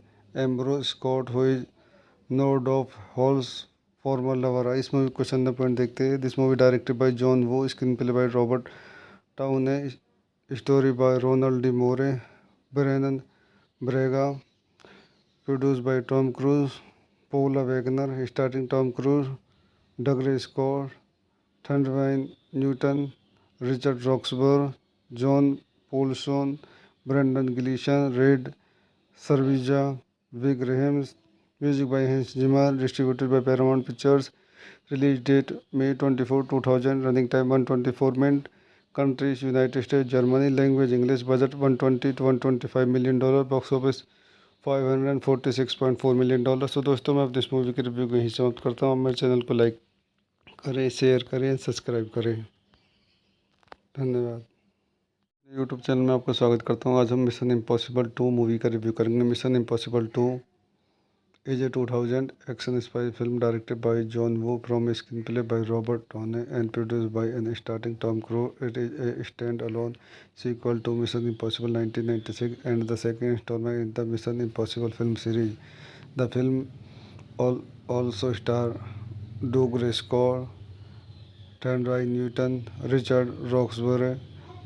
Ambrose Scott, who is Nordhoff Hall's former lover। इस movie को question point देखते हैं। This movie directed by John Woo, screen play by Robert Towne, story by Ronald D Moore, Brannon Braga, produce by Tom Cruise, Paula Wagner, starting Tom Cruise, Dougray Scott, Thandiwe Newton, Richard Roxburgh, John Polson, Brendan Gleeson, Rade Serbedzija, Ving Rhames. Music by Hans Zimmer, distributed by Paramount Pictures. Release date May 24, 2000. Running time 124 minutes. Countries United States, Germany. Language English. Budget 120 to 125 million dollar. Box office 546.4 million dollar. So दोस्तों, मैं अपने इस movie के review को यहीं समाप्त करता हूँ। मेरे चैनल को लाइक करें, शेयर करें, सब्सक्राइब करें। धन्यवाद। यूट्यूब चैनल में आपका स्वागत करता हूँ। आज हम मिशन इम्पॉसिबल 2 मूवी का रिव्यू करेंगे। Mission impossible 2 is a 2000 action spy film directed by John Woo from a screenplay by Robert Downey and produced by and starring Tom Cruise. It is a stand-alone sequel to Mission Impossible 1996 and the second installment in the Mission Impossible film series. The film also stars Doug Scott, Thandai Newton, Richard Roxburgh,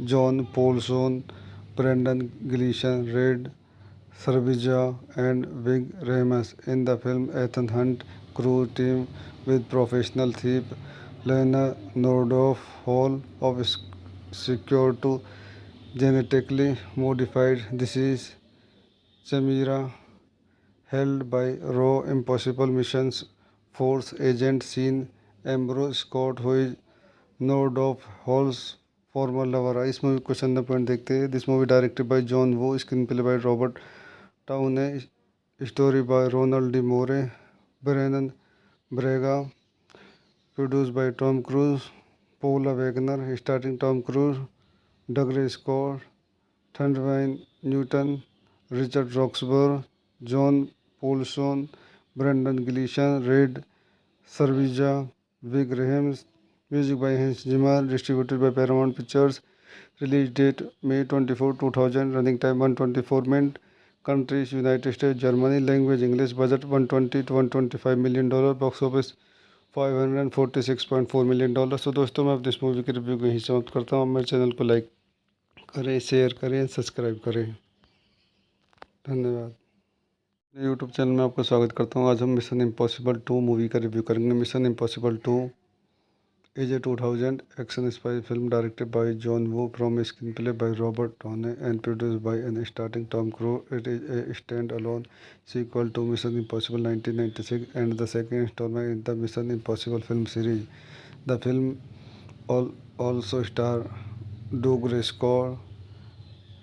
John Paulson, Brendan Gleeson, Red Sarvija and Vig Rames. In the film, Ethan Hunt crew team with professional thief Lena Nordoff Hall of secure to genetically modified disease Chimera held by Raw Impossible Missions Force agent Sean Ambrose Scott, who is Nordoff Hall's former lover। इस movie को चंदा point देखते हैं। This movie directed by John Woo, screen play by Robert Towne, story by Ronald D Moore, Brannon Braga, produce by Tom Cruise, Paula Wagner, starting Tom Cruise, Dougray Scott, Thandiwe Newton, Richard Roxburgh, John Polson, Brendan Gleeson, Rade Serbedzija, Ving Rhames. Music by Hans Zimmer, distributed by Paramount Pictures. Release date May 24, 2000। Running time 124 minute. Countries United states, Germany. Language English. Budget 120 to 125 million dollar. Box office 546.4 million dollar. So दोस्तों, मैं अपने इस movie के review को यहीं समाप्त करता हूँ। मेरे चैनल को लाइक करें, शेयर करें, सब्सक्राइब करें। धन्यवाद। यूट्यूब चैनल में आपका स्वागत करता हूँ। आज हम मिशन इम्पॉसिबल 2 मूवी का रिव्यू करेंगे। Mission impossible 2 is a 2000 action spy film directed by John Woo from a screenplay by Robert Downey and produced by and starring Tom Cruise. It is a stand-alone sequel to Mission Impossible 1996 and the second installment in the Mission Impossible film series. The film also stars Doug Scott,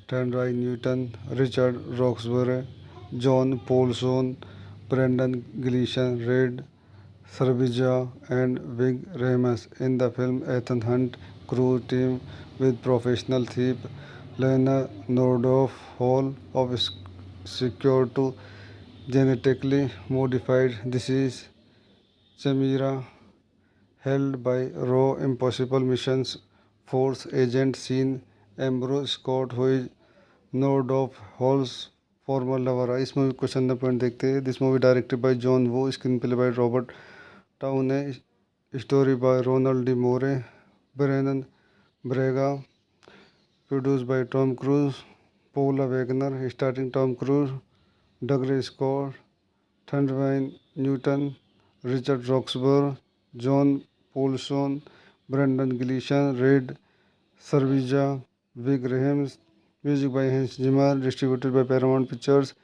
Thandai Newton, Richard Roxburgh, John Paulson, Brendan Gleeson, Red Sarvija and Vig Rames. In the film, Ethan Hunt crew team with professional thief Lena Nordoff Hall of secure to genetically modified disease Chimera held by Raw Impossible Missions Force agent Sean Ambrose Scott, who is Nordoff Hall's former lover। इस movie को चंदा point देखते हैं। This movie directed by John Woo, screen play by Robert Towne, story by Ronald D Moore, Brannon Braga, produce by Tom Cruise, Paula Wagner, starting Tom Cruise, Dougray Scott, Thandiwe Newton, Richard Roxburgh, John Polson, Brendan Gleeson, Rade Serbedzija, Ving Rhames. Music by Hans Zimmer, distributed by Paramount Pictures.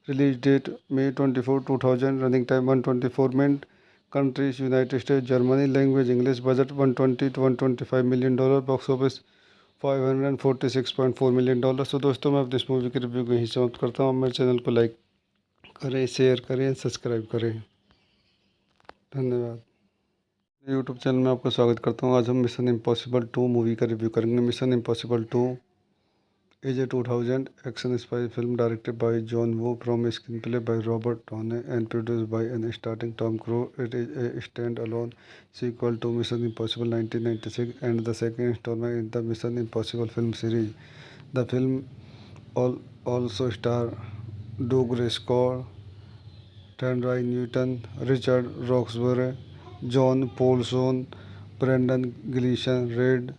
Release date May 24, 2000। Running time 124 minute. Countries United states, Germany. Language English. Budget 120 to 125 million dollar. Box office 546.4 million dollar. So दोस्तों, मैं अपने इस movie के review को यहीं समाप्त करता हूँ। मेरे चैनल को लाइक करें, शेयर करें, सब्सक्राइब करें। धन्यवाद। यूट्यूब चैनल में आपका स्वागत करता हूँ। आज हम मिशन इम्पॉसिबल 2 मूवी का रिव्यू करेंगे। Mission impossible 2 is a 2000 action spy film directed by John Woo from a screenplay by Robert Downey and produced by and starring Tom Cruise. It is a stand-alone sequel to Mission Impossible 1996 and the second installment in the Mission Impossible film series. The film also stars Doug Scott, Thandai Newton, Richard Roxburgh, John Paulson, Brendan Gleeson, Red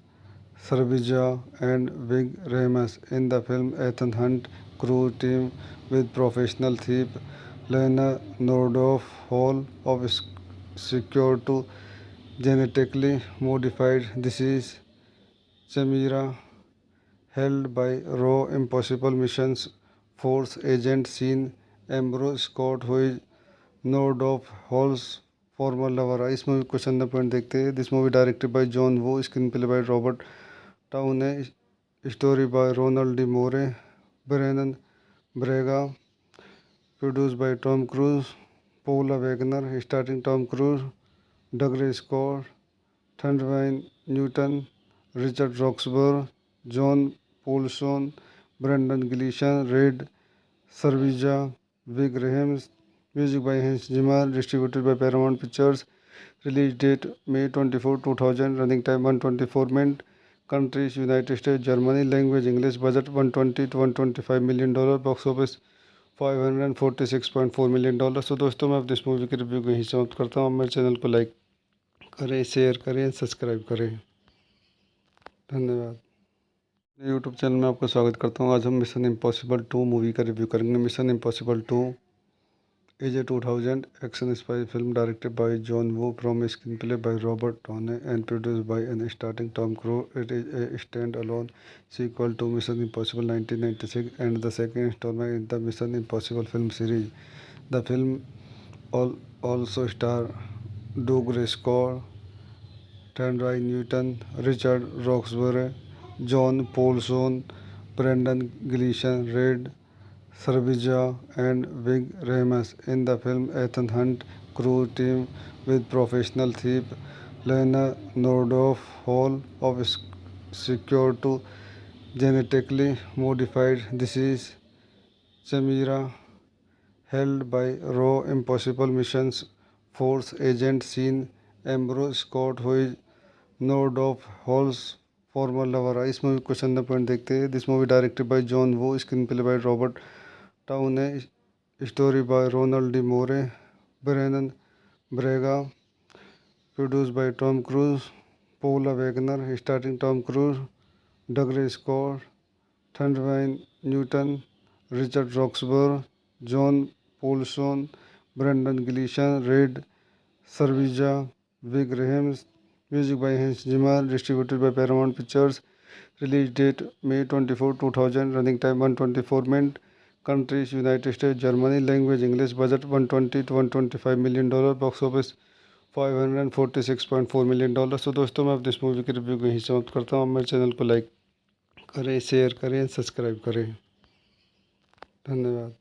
Sarvija and Vig Rames. In the film, Ethan Hunt crew team with professional thief Lena Nordoff Hall of secure to genetically modified disease Chimera held by Raw Impossible Missions Force agent Sean Ambrose Scott, who is node of Hall's former lover. इस movie question number point देखते हैं। This movie directed by John Woo, screen play by Robert Towne है, story by Ronald D Moore, Brannon Braga, produce by Tom Cruise, Paula Wagner, starting Tom Cruise, Dougray Scott, Thandiwe Newton, Richard Roxburgh, John Polson, Brendan Gleeson, Rade Serbedzija, Ving Rhames, music by Hans Zimmer, distributed by Paramount Pictures, release date May 24, 2000, running time 124 minute, countries United State Germany, language English, budget $120 to $125 million, box office $546.4 million. तो दोस्तों, मैं अब इस movie के review को यहीं समाप्त करता हूँ। मेरे चैनल को लाइक करें, शेयर करें, सब्सक्राइब करें। धन्यवाद। यूट्यूब चैनल में आपका स्वागत करता हूँ। आज हम मिशन इम्पॉसिबल 2 मूवी का रिव्यू करेंगे। Mission impossible 2 is a 2000 action spy film directed by John Woo from a screenplay by Robert Downey and produced by an starring Tom Cruise. It is a stand-alone sequel to Mission Impossible 1996 and the second installment in the Mission Impossible film series. The film also stars Doug Scott, Thandai Newton, Richard Roxburgh, John Paulson, Brendan Gleeson, Red Sarvija, and Vig Ramus. In the film, Ethan Hunt crew team with professional thief Lena Nordoff Hall of secure to genetically modified disease Chimera held by Raw Impossible Missions Force agent Sean Ambrose Scott, who is node of Hall's former lover. इस movie question number point देखते हैं। This movie directed by John Woo, screen play by Robert Towne है, story by Ronald D Moore, Brannon Braga, produce by Tom Cruise, Paula Wagner, starting Tom Cruise, Dougray Scott, Thandiwe Newton, Richard Roxburgh, John Polson, Brendan Gleeson, Rade Serbedzija, Ving Rhames, music by Hans Zimmer, distributed by Paramount Pictures, release date May 24, 2000, running time 124 minute, countries United State Germany, language English, budget $120 to $125 million, box office $546.4 million. तो दोस्तों, मैं अब इस movie के review को यहीं समाप्त करता हूँ। मेरे चैनल को लाइक करें, शेयर करें, सब्सक्राइब करें। धन्यवाद।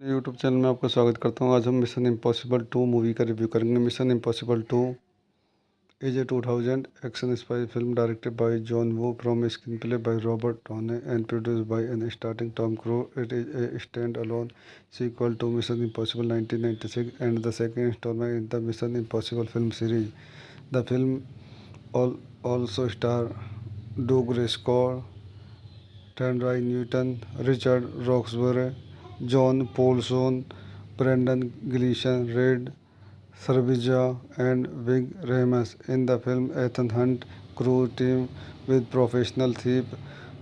यूट्यूब चैनल में आपका स्वागत करता हूँ। आज हम मिशन इम्पॉसिबल 2 मूवी का रिव्यू करेंगे। Mission impossible 2 is a 2000 action spy film directed by John Woo from a screenplay by Robert Downey and produced by an starring Tom Cruise. It is a stand-alone sequel to Mission Impossible 1996 and the second installment in the Mission Impossible film series. The film also stars Doug Scott, Thandai Newton, Richard Roxburgh, John Paulson, Brendan Gleeson, Red Sarvija, and Vig Ramus. In the film, Ethan Hunt crew team with professional thief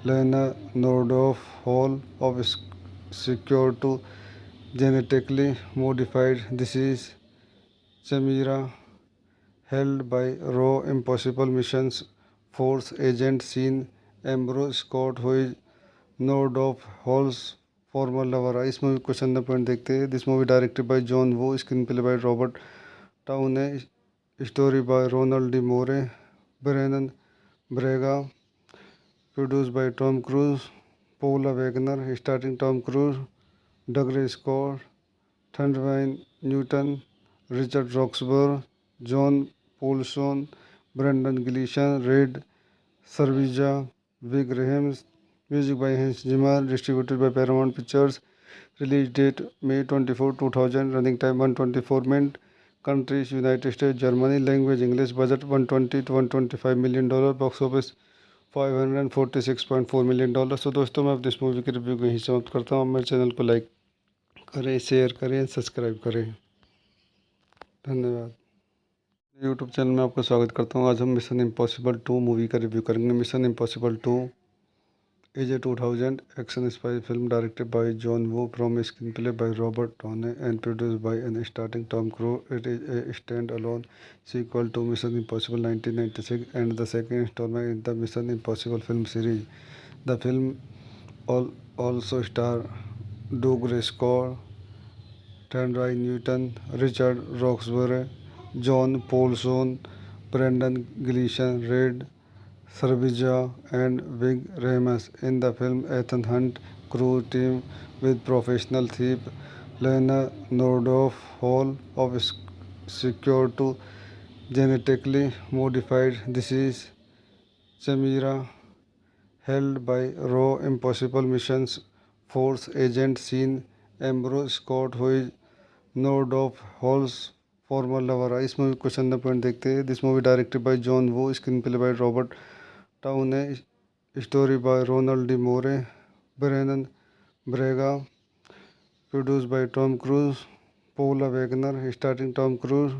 Lena Nordoff Hall of secure to genetically modified disease Chimera held by Raw Impossible Missions Force agent Sean Ambrose Scott, who is node of Hall's former lover. इस movie question number point देखते हैं। This movie directed by John Woo, screen play by Robert Towne है, story by Ronald D Moore, Brannon Braga, produce by Tom Cruise, Paula Wagner, starting Tom Cruise, Dougray Scott, Thandiwe Newton, Richard Roxburgh, John Polson, Brendan Gleeson, Rade Serbedzija, Ving Rhames, music by Hans Zimmer, distributed by Paramount Pictures, release date May 24, 2000, running time 124 minute, countries United State Germany, language English, budget $120 to $125 million, box office $546.4 million. तो दोस्तों, मैं अब इस movie के review को यहीं समाप्त करता हूँ। मेरे चैनल को लाइक करें, शेयर करें, सब्सक्राइब करें। धन्यवाद। यूट्यूब चैनल में आपका स्वागत करता हूँ। आज हम मिशन इम्पॉसिबल 2 मूवी का रिव्यू करेंगे। Mission impossible 2 is a 2000 action spy film directed by John Woo from a screenplay by Robert Downey and produced by an starring Tom Cruise. It is a stand-alone sequel to Mission Impossible 1996 and the second installment in the Mission Impossible film series. The film also stars Doug Scott, Thandiwe Newton, Richard Roxburgh, John Polson, Brendan Gleeson, Rade Serbedzija, and Vig Rames. In the film, Ethan Hunt crew team with professional thief Lena Nordoff Hall of secure to genetically modified disease Chimera held by Raw Impossible Missions Force agent Sean Ambrose Scott, who is Nordoff Hall's former lover. इस movie को question point देखते हैं. This movie directed by John Woo, screen play by Robert Towne है, story by Ronald D Moore, Brannon Braga, produce by Tom Cruise, Paula Wagner, starting Tom Cruise,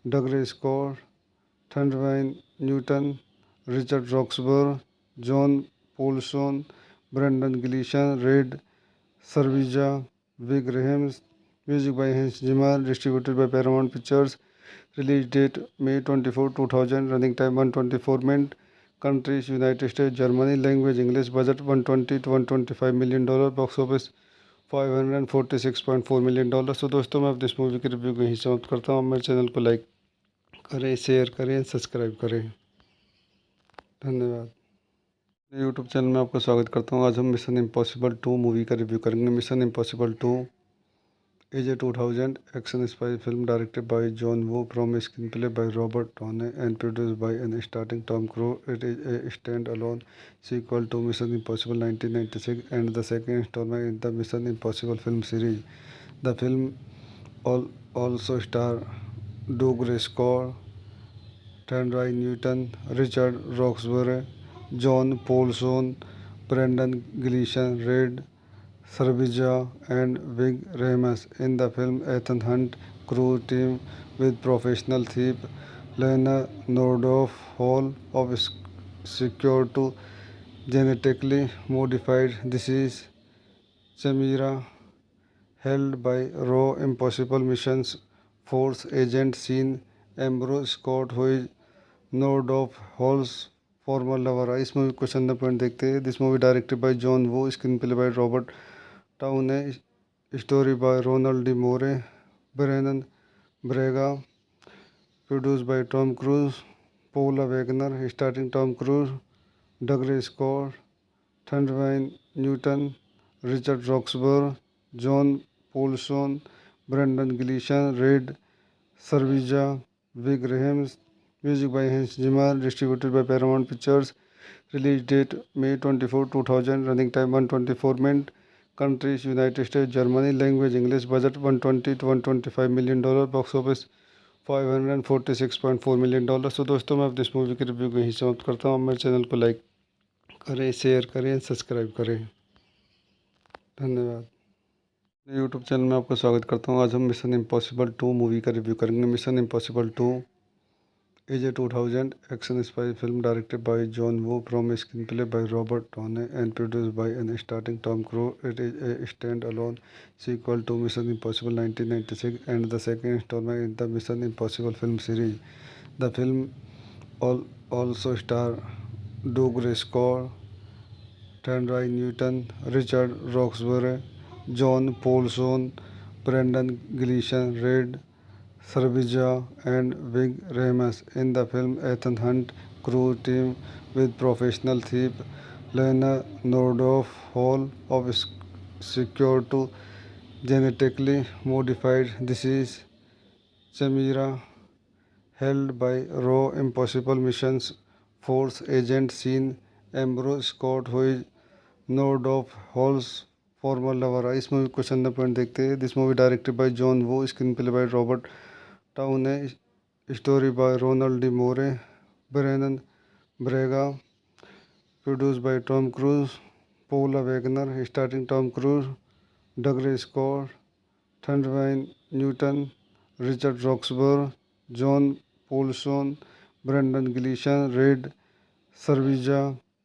Dougray Scott, Thandiwe Newton, Richard Roxburgh, John Polson, Brendan Gleeson, Rade Serbedzija, Ving Rhames. Music by Hans Zimmer, distributed by Paramount Pictures. Release date May 24, 2000. Running time 124 minute. Countries United State, Germany. Language English. Budget $120 to $125 million. Box office $546.4 million. So दोस्तों, मैं अब इस movie की review को यहीं समाप्त करता हूँ. मेरे चैनल को लाइक करें, शेयर करें, सब्सक्राइब करें. धन्यवाद. यूट्यूब चैनल में आपका स्वागत करता हूँ. आज हम मिशन इम्पॉसिबल 2 मूवी का रिव्यू करेंगे. Mission impossible 2 is a 2000 action spy film directed by John Woo from a screenplay by Robert Downey and produced by and starring Tom Cruise. It is a stand-alone sequel to Mission Impossible 1996 and the second installment in the Mission Impossible film series. The film also stars Douglas Scott, Thandai Newton, Richard Roxburgh, John Paulson, Brendan Gleeson, Red Sarvija, and Vig Rames. In the film, Ethan Hunt crew team with professional thief Lena Nordoff Hall of secure to genetically modified disease Chimera held by Raw Impossible Missions Force agent Sean Ambrose Scott, who is Nordoff Hall's former lover. इस movie को question point देखते हैं. This movie directed by John Woo, screen play by Robert Towne है, story by Ronald D Moore, Brannon Braga, produce by Tom Cruise, Paula Wagner, starting Tom Cruise, Dougray Scott, Thandiwe Newton, Richard Roxburgh, John Polson, Brendan Gleeson, Rade Serbedzija, Ving Rhames. Music by Hans Zimmer, distributed by Paramount Pictures. Release date May 24, 2000. Running time 124 minute. Countries United State, Germany. Language English. Budget $120 to $125 million. Box office $546.4 million. So दोस्तों, मैं अब इस movie की review को यहीं समाप्त करता हूँ. मेरे चैनल को लाइक करें, शेयर करें, सब्सक्राइब करें. धन्यवाद. यूट्यूब चैनल में आपका स्वागत करता हूँ. आज हम मिशन इम्पॉसिबल 2 मूवी का रिव्यू करेंगे. Mission impossible 2 is a 2000 action spy film directed by John Woo from a screenplay by Robert Downey and produced by and starring Tom Cruise. It is a stand-alone sequel to Mission Impossible 1996 and the second installment in the Mission Impossible film series. The film also stars Douglas Scott, Thandai Newton, Richard Roxburgh, John Paulson, Brendan Gleeson, Red Sarvija, and Vig Rames. In the film, Ethan Hunt crew team with professional thief Lena Nordoff Hall of secure to genetically modified disease Chimera held by Raw Impossible Missions Force agent Sean Ambrose Scott, who is Nordoff Hall's former lover. इस movie को question point देखते हैं. This movie directed by John Woo, screen play by Robert Towne है, story by Ronald D Moore, Brannon Braga, produce by Tom Cruise, Paula Wagner, starting Tom Cruise, Dougray Scott, Thandiwe Newton, Richard Roxburgh, John Polson, Brendan Gleeson, Rade Serbedzija,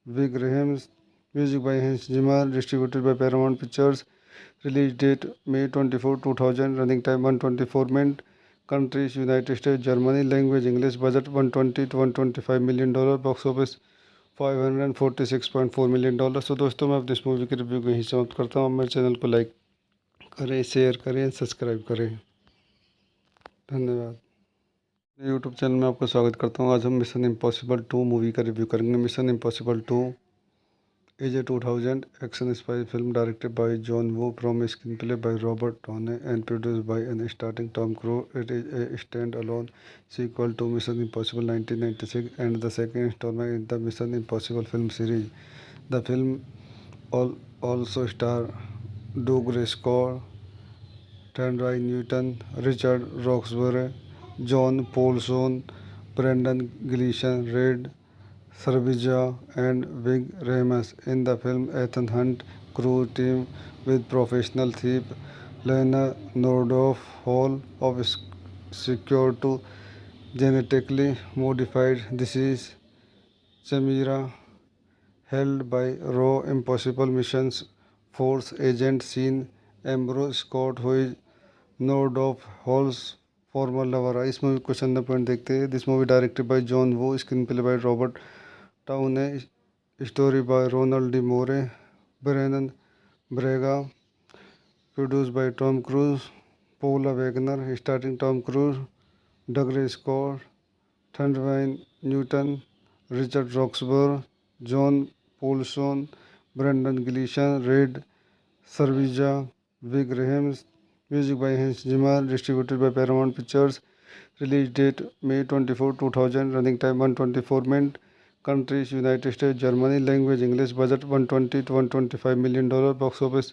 Ving Rhames. Music by Hans Zimmer, distributed by Paramount Pictures. Release date May 24, 2000. Running time 124 minute. Countries United State, Germany. Language English. Budget $120 to $125 million. Box office $546.4 million. So दोस्तों, मैं अब इस movie की review को यहीं समाप्त करता हूँ. मेरे चैनल को लाइक करें, शेयर करें, सब्सक्राइब करें। धन्यवाद। यूट्यूब चैनल में आपका स्वागत करता हूँ। आज हम मिशन इम्पॉसिबल 2 मूवी का रिव्यू करेंगे। Mission impossible 2 is a 2000 action spy film directed by John Woo from a screenplay by Robert Downey and produced by and starring Tom Cruise. It is a stand-alone sequel to Mission Impossible 1996 and the second installment in the Mission Impossible film series. The film also stars Doug Scott, Thandai Newton, Richard Roxburgh, John Paulson, Brendan Gleeson, Red Sarvija and Vig Rames. In the film, Ethan Hunt crew team with professional thief Lena Nordoff Hall of secure to genetically modified disease chimera held by Raw Impossible Missions Force agent Sean Ambrose Scott, who is Nordoff Hall's former lover. इस movie को चंदा point देखते हैं। This movie directed by John Woo, screen play by Robert Towne, story by Ronald D. Moore, Brennan Braga, produced by Tom Cruise, Paula Wagner, starring Tom Cruise, Douglas Scott, Thandai Newton, Richard Roxburgh, John Paulson, Brendan Gleeson, Red Sarvija, Vig Rames, music by Hans Zimmer, distributed by Paramount Pictures, release date May 24, 2000, running time 124 minutes. Countries United States, Germany, language English, budget 120 to 125 million dollar, box office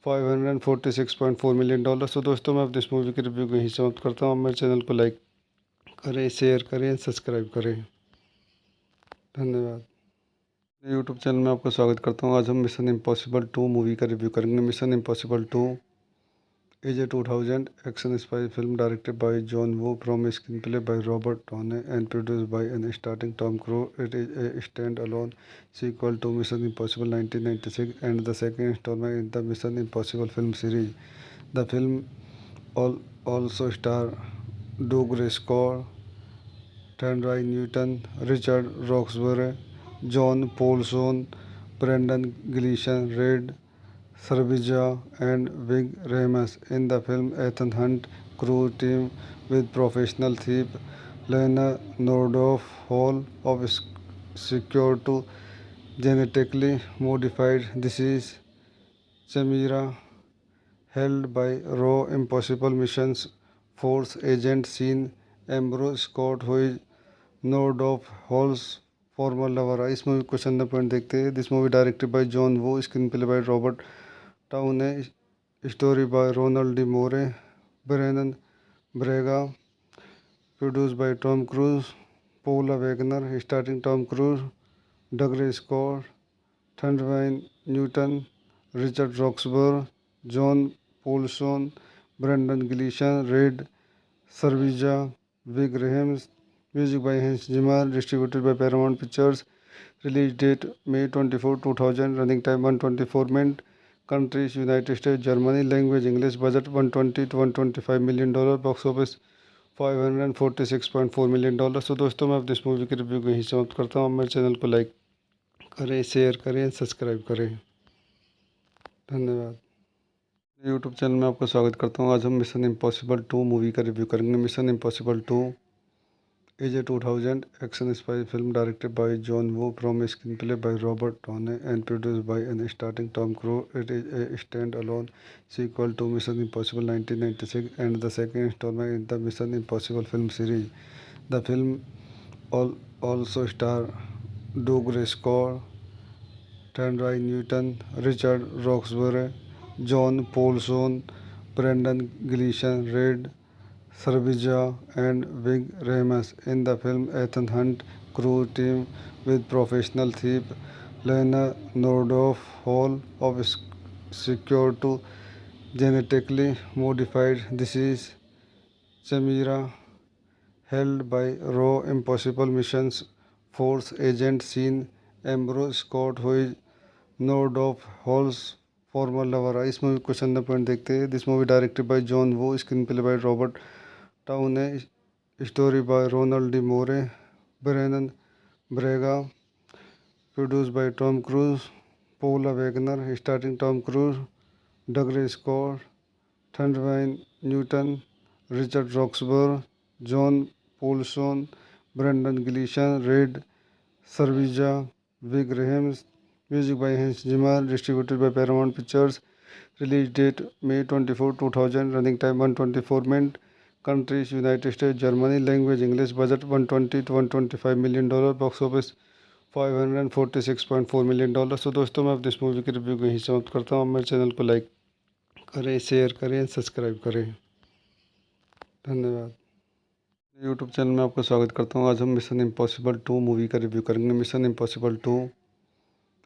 546.4 million dollar. So दोस्तों, मैं अब इस movie की review को यहीं समाप्त करता हूँ। मेरे चैनल को लाइक करें, शेयर करें, सब्सक्राइब करें। धन्यवाद। यूट्यूब चैनल में आपका स्वागत करता हूँ। आज हम मिशन इम्पॉसिबल 2 मूवी का रिव्यू करेंगे। Mission impossible 2 is a 2000 action spy film directed by John Woo from a screenplay by Robert Downey and produced by and starring Tom Cruise. It is a stand-alone sequel to Mission Impossible 1996 and the second installment in the Mission Impossible film series. The film also stars Doug Scott, Thandai Newton, Richard Roxburgh, John Paulson, Brendan Gleeson, Red Sarvija and Vig Rames. In the film, Ethan Hunt crew team with professional thief Lena Nordoff Hall of secure to genetically modified disease chimera held by Raw Impossible Missions Force agent Sean Ambrose Scott, who is Nordoff Hall's former lover। इस movie को चंदा point देखते हैं। This movie directed by John Woo, screen play by Robert Towne, story by Ronald D. Moore, Brennan Braga, produced by Tom Cruise, Paula Wagner, starring Tom Cruise, Douglas Scott, Thandai Newton, Richard Roxburgh, John Paulson, Brendan Gleeson, Red Sarvija, Vig Rames, music by Hans Zimmer, distributed by Paramount Pictures, release date May 24, 2000, running time 124 minutes. Countries United States, Germany, language English, budget 120 to 125 million dollar, box office 546.4 million dollar. So दोस्तों, मैं अब इस movie की review को यहीं समाप्त करता हूँ। मेरे चैनल को लाइक करें, शेयर करें, सब्सक्राइब करें। धन्यवाद। यूट्यूब चैनल में आपका स्वागत करता हूँ। आज हम मिशन इम्पॉसिबल 2 मूवी का रिव्यू करेंगे। Mission impossible 2 is a 2000 action spy film directed by John Woo from a screenplay by Robert Downey and produced by and starring Tom Cruise. It is a stand-alone sequel to Mission Impossible 1996 and the second installment in the Mission Impossible film series. The film also stars Doug Scott, Thandai Newton, Richard Roxburgh, John Paulson, Brendan Gleeson, Red Sarvija and Vig Rames. In the film, Ethan Hunt crew team with professional thief Lena Nordoff Hall of secure to genetically modified disease chimera held by Raw Impossible Missions Force agent Sean Ambrose Scott, who is Nordoff Hall's former lover। इस movie को चंदा point देखते हैं। This movie directed by John Woo, screen play by Robert Towne, story by Ronald D. Moore, Brennan Braga, produced by Tom Cruise, Paula Wagner, starring Tom Cruise, Douglas Scott, Thandwine Newton, Richard Roxburgh, John Paulson, Brendan Gleeson, Red Servija, Vig Rames, music by Hans Zimmer, distributed by Paramount Pictures, release date May 24, 2000, running time 124 minutes, countries United States, Germany, language English, budget 120 to 125 million dollar, box office 546.4 million dollar. So दोस्तों मैं अब इस movie की review को यहीं समाप्त करता हूँ। मेरे चैनल को लाइक करें, शेयर करें, सब्सक्राइब करें। धन्यवाद। यूट्यूब चैनल में आपका स्वागत करता हूँ। आज हम मिशन इम्पॉसिबल 2 मूवी का रिव्यू करेंगे। Mission impossible 2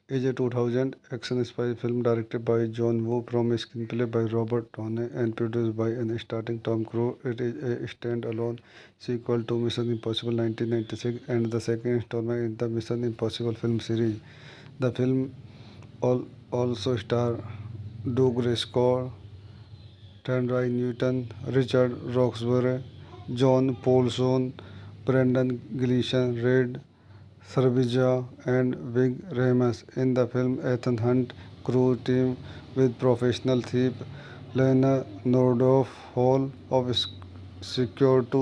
is a 2000 action spy film directed by John Woo from a screenplay by Robert Downey and produced by and starring Tom Cruise. It is a stand-alone sequel to Mission Impossible 1996 and the second installment in the Mission Impossible film series. The film also stars Doug Scott, Thandai Newton, Richard Roxburgh, John Paulson, Brendan Gleeson, Red Servija, and Vig Rames. In the film, Ethan Hunt crew team with professional thief Lena Nordoff Hall of secure to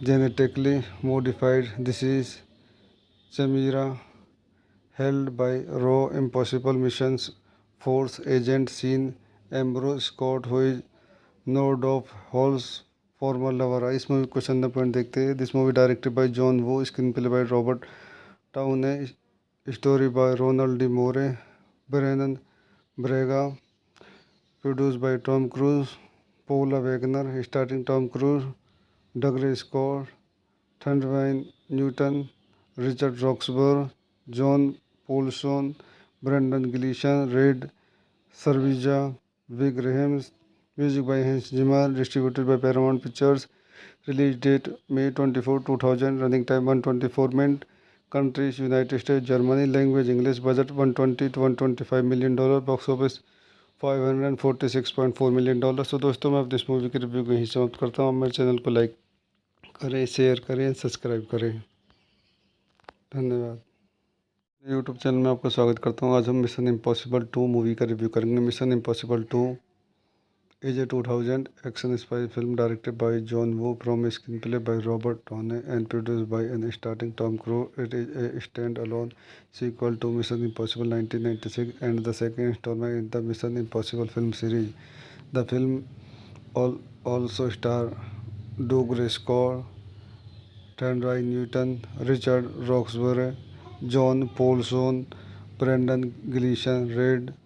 genetically modified disease Chimera held by Raw Impossible Missions Force agent Sean Ambrose Scott, who is Nordoff Hall's former lover। इस movie को चंदा point देखते हैं। This movie directed by John Woo, screen play by Robert Towne, story by Ronald D Moore, Brannon Braga, produced by Tom Cruise, Paula Wagner, starting Tom Cruise, Dougray Scott, Thandiwe Newton, Richard Roxburgh, John Polson, Brendan Gleeson, Rade Serbedzija, Ving Rhames, music by Hans Zimmer, distributed by Paramount Pictures, release date May 24, 2000, running time 124 minute, countries United States, Germany, language English, budget 120 to 125 million dollar, box office 546.4 million dollar. So दोस्तों मैं अब इस movie की review को यहीं समाप्त करता हूँ। मेरे चैनल को लाइक करें, शेयर करें, सब्सक्राइब करें। धन्यवाद। यूट्यूब चैनल में आपका स्वागत करता हूँ। आज हम मिशन इम्पॉसिबल 2 मूवी का रिव्यू करेंगे। Mission impossible 2 is a 2000 action spy film directed by John Woo from a screenplay by Robert Downey and produced by and starring Tom Cruise. It is a stand-alone sequel to Mission Impossible 1996 and the second installment in the Mission Impossible film series. The film also stars Doug Scott, Thandai Newton, Richard Roxburgh, John Paulson, Brendan Gleeson, Red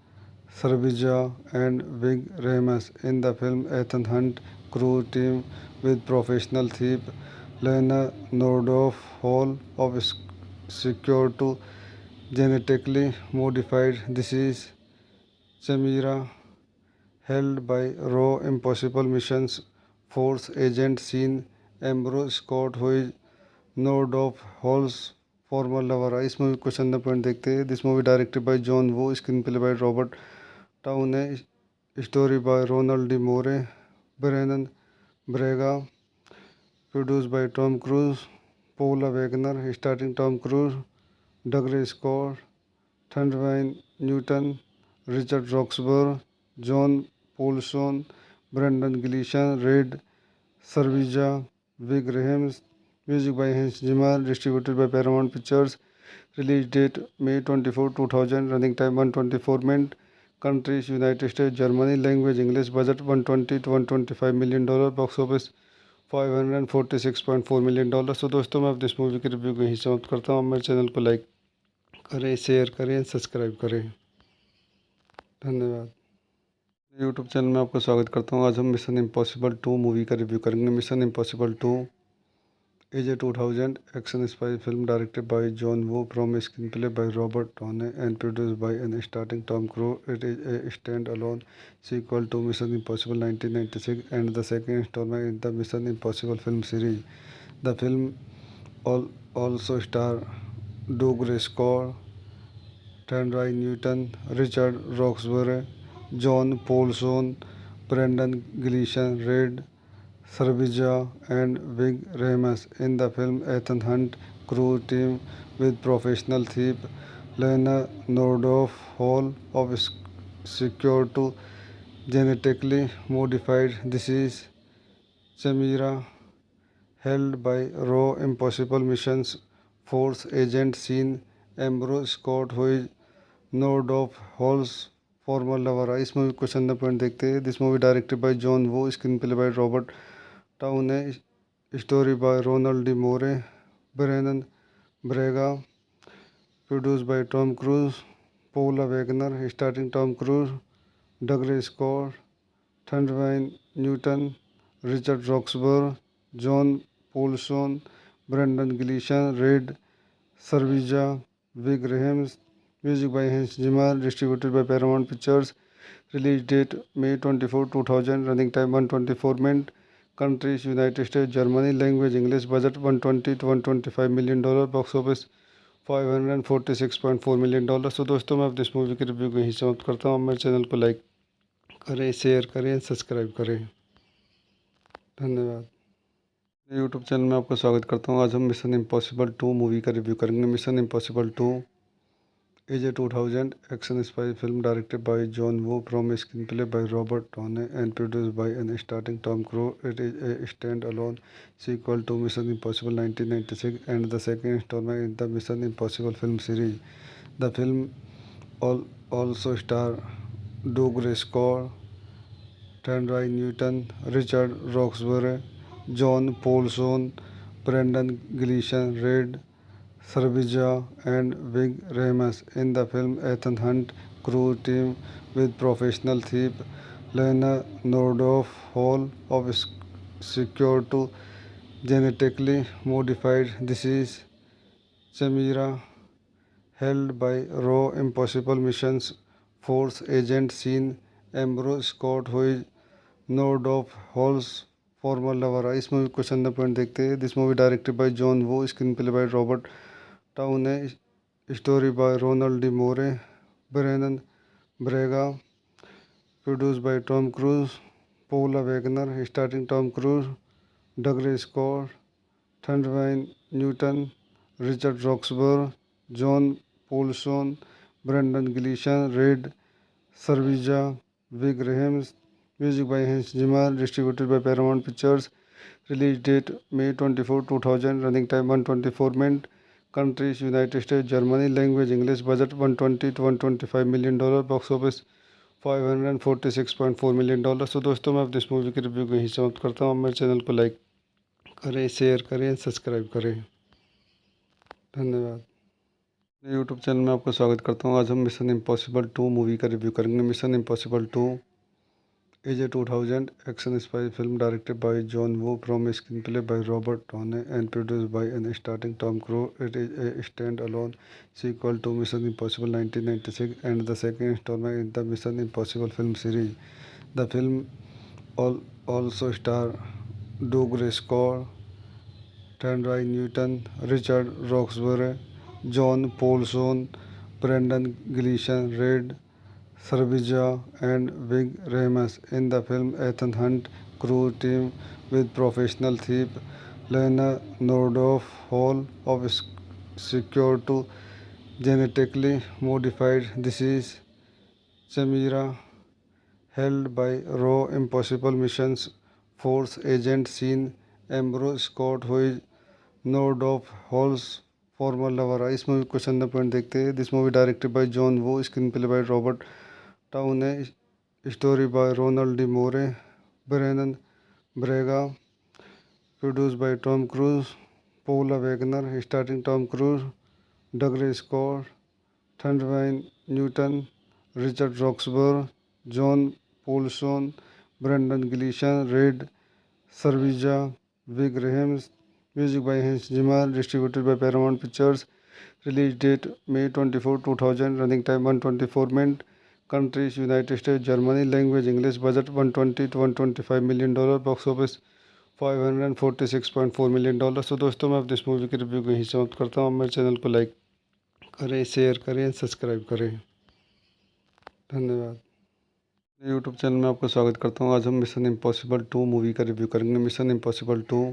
Servija, and Vig Rames. In the film, Ethan Hunt crew team with professional thief Lena Nordoff Hall of secure to genetically modified disease Chimera held by Raw Impossible Missions Force agent Sean Ambrose Scott, who is Nordoff Hall's former lover। इस movie को चंदा point देखते हैं। This movie directed by John Woo, screen play by Robert Towne, story by Ronald D Moore, Brannon Braga, produced by Tom Cruise, Paula Wagner, starting Tom Cruise, Dougray Scott, Thandiwe Newton, Richard Roxburgh, John Polson, Brendan Gleeson, Rade Serbedzija, Ving Rhames, music by Hans Zimmer, distributed by Paramount Pictures, release date May 24, 2000, running time 124 minute, countries United States, Germany, language English, budget 120 to 125 million dollar, box office 546.4 million dollar. So दोस्तों मैं अब इस movie की review को यहीं समाप्त करता हूँ। मेरे चैनल को लाइक करें, शेयर करें, सब्सक्राइब करें। धन्यवाद। यूट्यूब चैनल में आपका स्वागत करता हूँ। आज हम मिशन इम्पॉसिबल 2 मूवी का रिव्यू करेंगे। Mission impossible 2 is a 2000 action spy film directed by John Woo from a screenplay by Robert Downey and produced by and starring Tom Cruise. It is a stand-alone sequel to Mission Impossible 1996 and the second installment in the Mission Impossible film series. The film also stars Doug Scott, Thandai Newton, Richard Roxburgh, John Paulson, Brendan Gleeson, Red Servija, and Vig Rames. In the film, Ethan Hunt crew team with professional thief Lena Nordoff Hall of secure to genetically modified disease. Chimera, held by Raw Impossible Missions Force agent Sean Ambrose Scott, who is Nord of Hall's former lover. इस movie को चंदा point देखते हैं. This movie directed by John Woo, screen play by Robert Towne, story by Ronald D Moore, Brannon Braga, produced by Tom Cruise, Paula Wagner, starring Tom Cruise, Douglas Scott, Thundwine Newton, Richard Roxburgh, John Paulson, Brendan Gleeson, Red Servija, Vig Rames, music by Hans Zimmer, distributed by Paramount Pictures, release date May 24, 2000, running time 124 minutes, countries United States, Germany, language English, budget 120 to 125 million dollar, box office $546.4 million. तो दोस्तों मैं अब इस movie की review को यहीं समाप्त करता हूँ. मेरे चैनल को लाइक करें, शेयर करें, सब्सक्राइब करें. धन्यवाद. यूट्यूब चैनल में आपका स्वागत करता हूँ. आज हम मिशन इम्पॉसिबल 2 मूवी का रिव्यू करेंगे. Mission impossible 2 is a 2000 action spy film directed by John Woo from a screenplay by Robert Downey and produced by and starring Tom Cruise. It is a stand-alone sequel to Mission Impossible 1996 and the second installment in the Mission Impossible film series. The film also stars Douglas Scott, Thandai Newton, Richard Roxburgh, John Paulson, Brendan Gleeson, Red Servija, and Vig Rames. In the film, Ethan Hunt crew team with professional thief Leonardo Hall of secure to genetically modified disease Chimera, held by Raw Impossible Missions Force agent Sean Ambrose Scott, who is Nord of Hall's former lover. इस movie को चंदा point देखते हैं. This movie directed by John Woo, screen play by Robert Towne, story by Ronald D Moore, Brannon Braga, produced by Tom Cruise, Paula Wagner, starring Tom Cruise, Douglas Scott, Thundwine Newton, Richard Roxburgh, John Paulson, Brendan Gleeson, Red Servija, Vig Rames, music by Hans Zimmer, distributed by Paramount Pictures, release date May 24, 2000, running time 124 minutes, countries United States, Germany, language English, budget 120 to 125 million dollar, box office $546.4 million. तो दोस्तों मैं अब इस movie की review को यहीं समाप्त करता हूँ. मेरे चैनल को लाइक करें, शेयर करें, सब्सक्राइब करें. धन्यवाद. यूट्यूब चैनल में आपका स्वागत करता हूँ. आज हम मिशन इम्पॉसिबल 2 मूवी का रिव्यू करेंगे. Mission impossible 2 is a 2000 action spy film directed by John Woo from a screenplay by Robert Downey and produced by and starring Tom Cruise. It is a stand-alone sequel to Mission Impossible 1996 and the second installment in the Mission Impossible film series. The film also stars Douglas Scott, Thandai Newton, Richard Roxburgh, John Paulson, Brendan Gleeson, Red Servija, and Vig Rames. In the film, Ethan Hunt crew team with professional thief Leonardo Hall of secure to genetically modified disease Chimera, held by Raw Impossible Missions Force agent Sean Ambrose Scott, who is Nord of Hall's former lover. इस movie को चंदा point देखते हैं. This movie directed by John Woo, screen play by Robert Towne, story by Ronald D Moore, Brannon Braga, produced by Tom Cruise, Paula Wagner, starring Tom Cruise, Douglas Scott, Thundwine Newton, Richard Roxburgh, John Paulson, Brendan Gleeson, Red Servija, Vig Rames, music by Hans Zimmer, distributed by Paramount Pictures, release date May 24, 2000, running time 124 minutes, countries United States, Germany, language English, budget 120 to 125 million dollar, box office $546.4 million. तो दोस्तों मैं अब इस movie की review को यहीं समाप्त करता हूँ. मेरे चैनल को लाइक करें, शेयर करें, सब्सक्राइब करें. धन्यवाद. यूट्यूब चैनल में आपका स्वागत करता हूँ. आज हम मिशन इम्पॉसिबल 2 मूवी का रिव्यू करेंगे. Mission impossible 2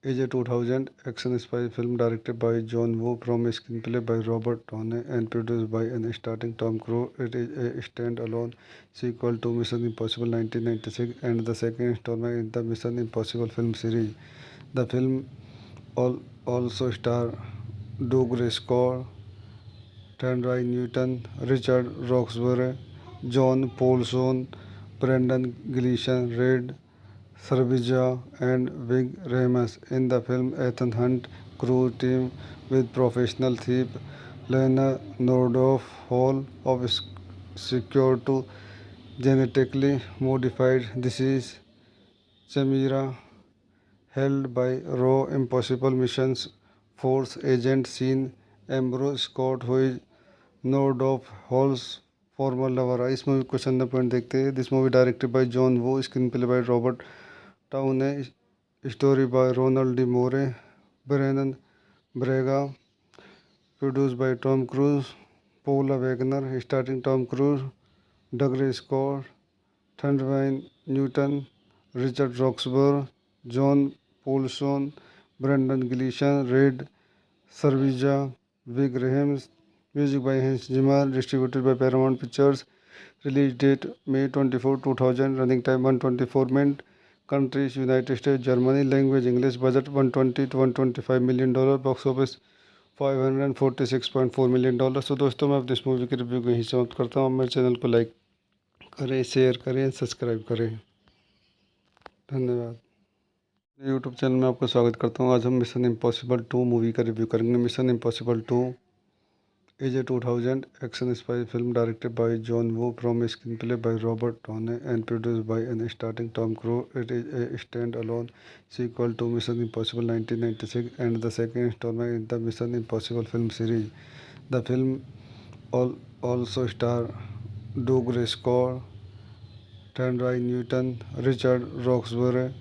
AJ 2000 action spy film directed by John Woo from a screenplay by Robert Downey and produced by an starting Tom Cruise. It is a standalone sequel to Mission Impossible 1996 and the second installment in the Mission Impossible film series. The film also stars Doug Scott, Thandai Newton, Richard Roxburgh, John Paulson, Brendan Gleeson, Red Sarvija, and Vig Rames. In the film, Ethan Hunt crew team with professional thief Lena Nordoff Hall of secure to genetically modified disease Chimera held by Raw Impossible Missions Force agent Sean Ambrose Scott, who is Nordoff Hall's former lover. इस movie question number point देखते हैं. This movie directed by John Woo, screen play by Robert Towne, story by Ronald D Moore, Brannon Braga, produced by Tom Cruise, Paula Wagner, starring Tom Cruise, Douglas Scott, Thandai Newton, Richard Roxburgh, John Paulson, Brendan Gleeson, Red Sarvija, Vig Rames, music by Hans Zimmer, distributed by Paramount Pictures, release date May 24, 2000, running time 124 minutes, countries United States, Germany, language English, budget 120 to 125 million dollar, box office $546.4 million. तो दोस्तों मैं अपनी इस movie की review को यहीं समाप्त करता हूँ. मेरे चैनल को लाइक करें, शेयर करें, सब्सक्राइब करें. धन्यवाद. यूट्यूब चैनल में आपका स्वागत करता हूँ. आज हम मिशन इम्पॉसिबल 2 मूवी का रिव्यू करेंगे. Mission impossible 2 AJ 2000 action spy film directed by John Woo from a screenplay by Robert Downey and produced by an starting Tom Cruise. It is a standalone sequel to Mission Impossible 1996 and the second installment in the Mission Impossible film series. The film also stars Doug Scott, Thandai Newton, Richard Roxburgh,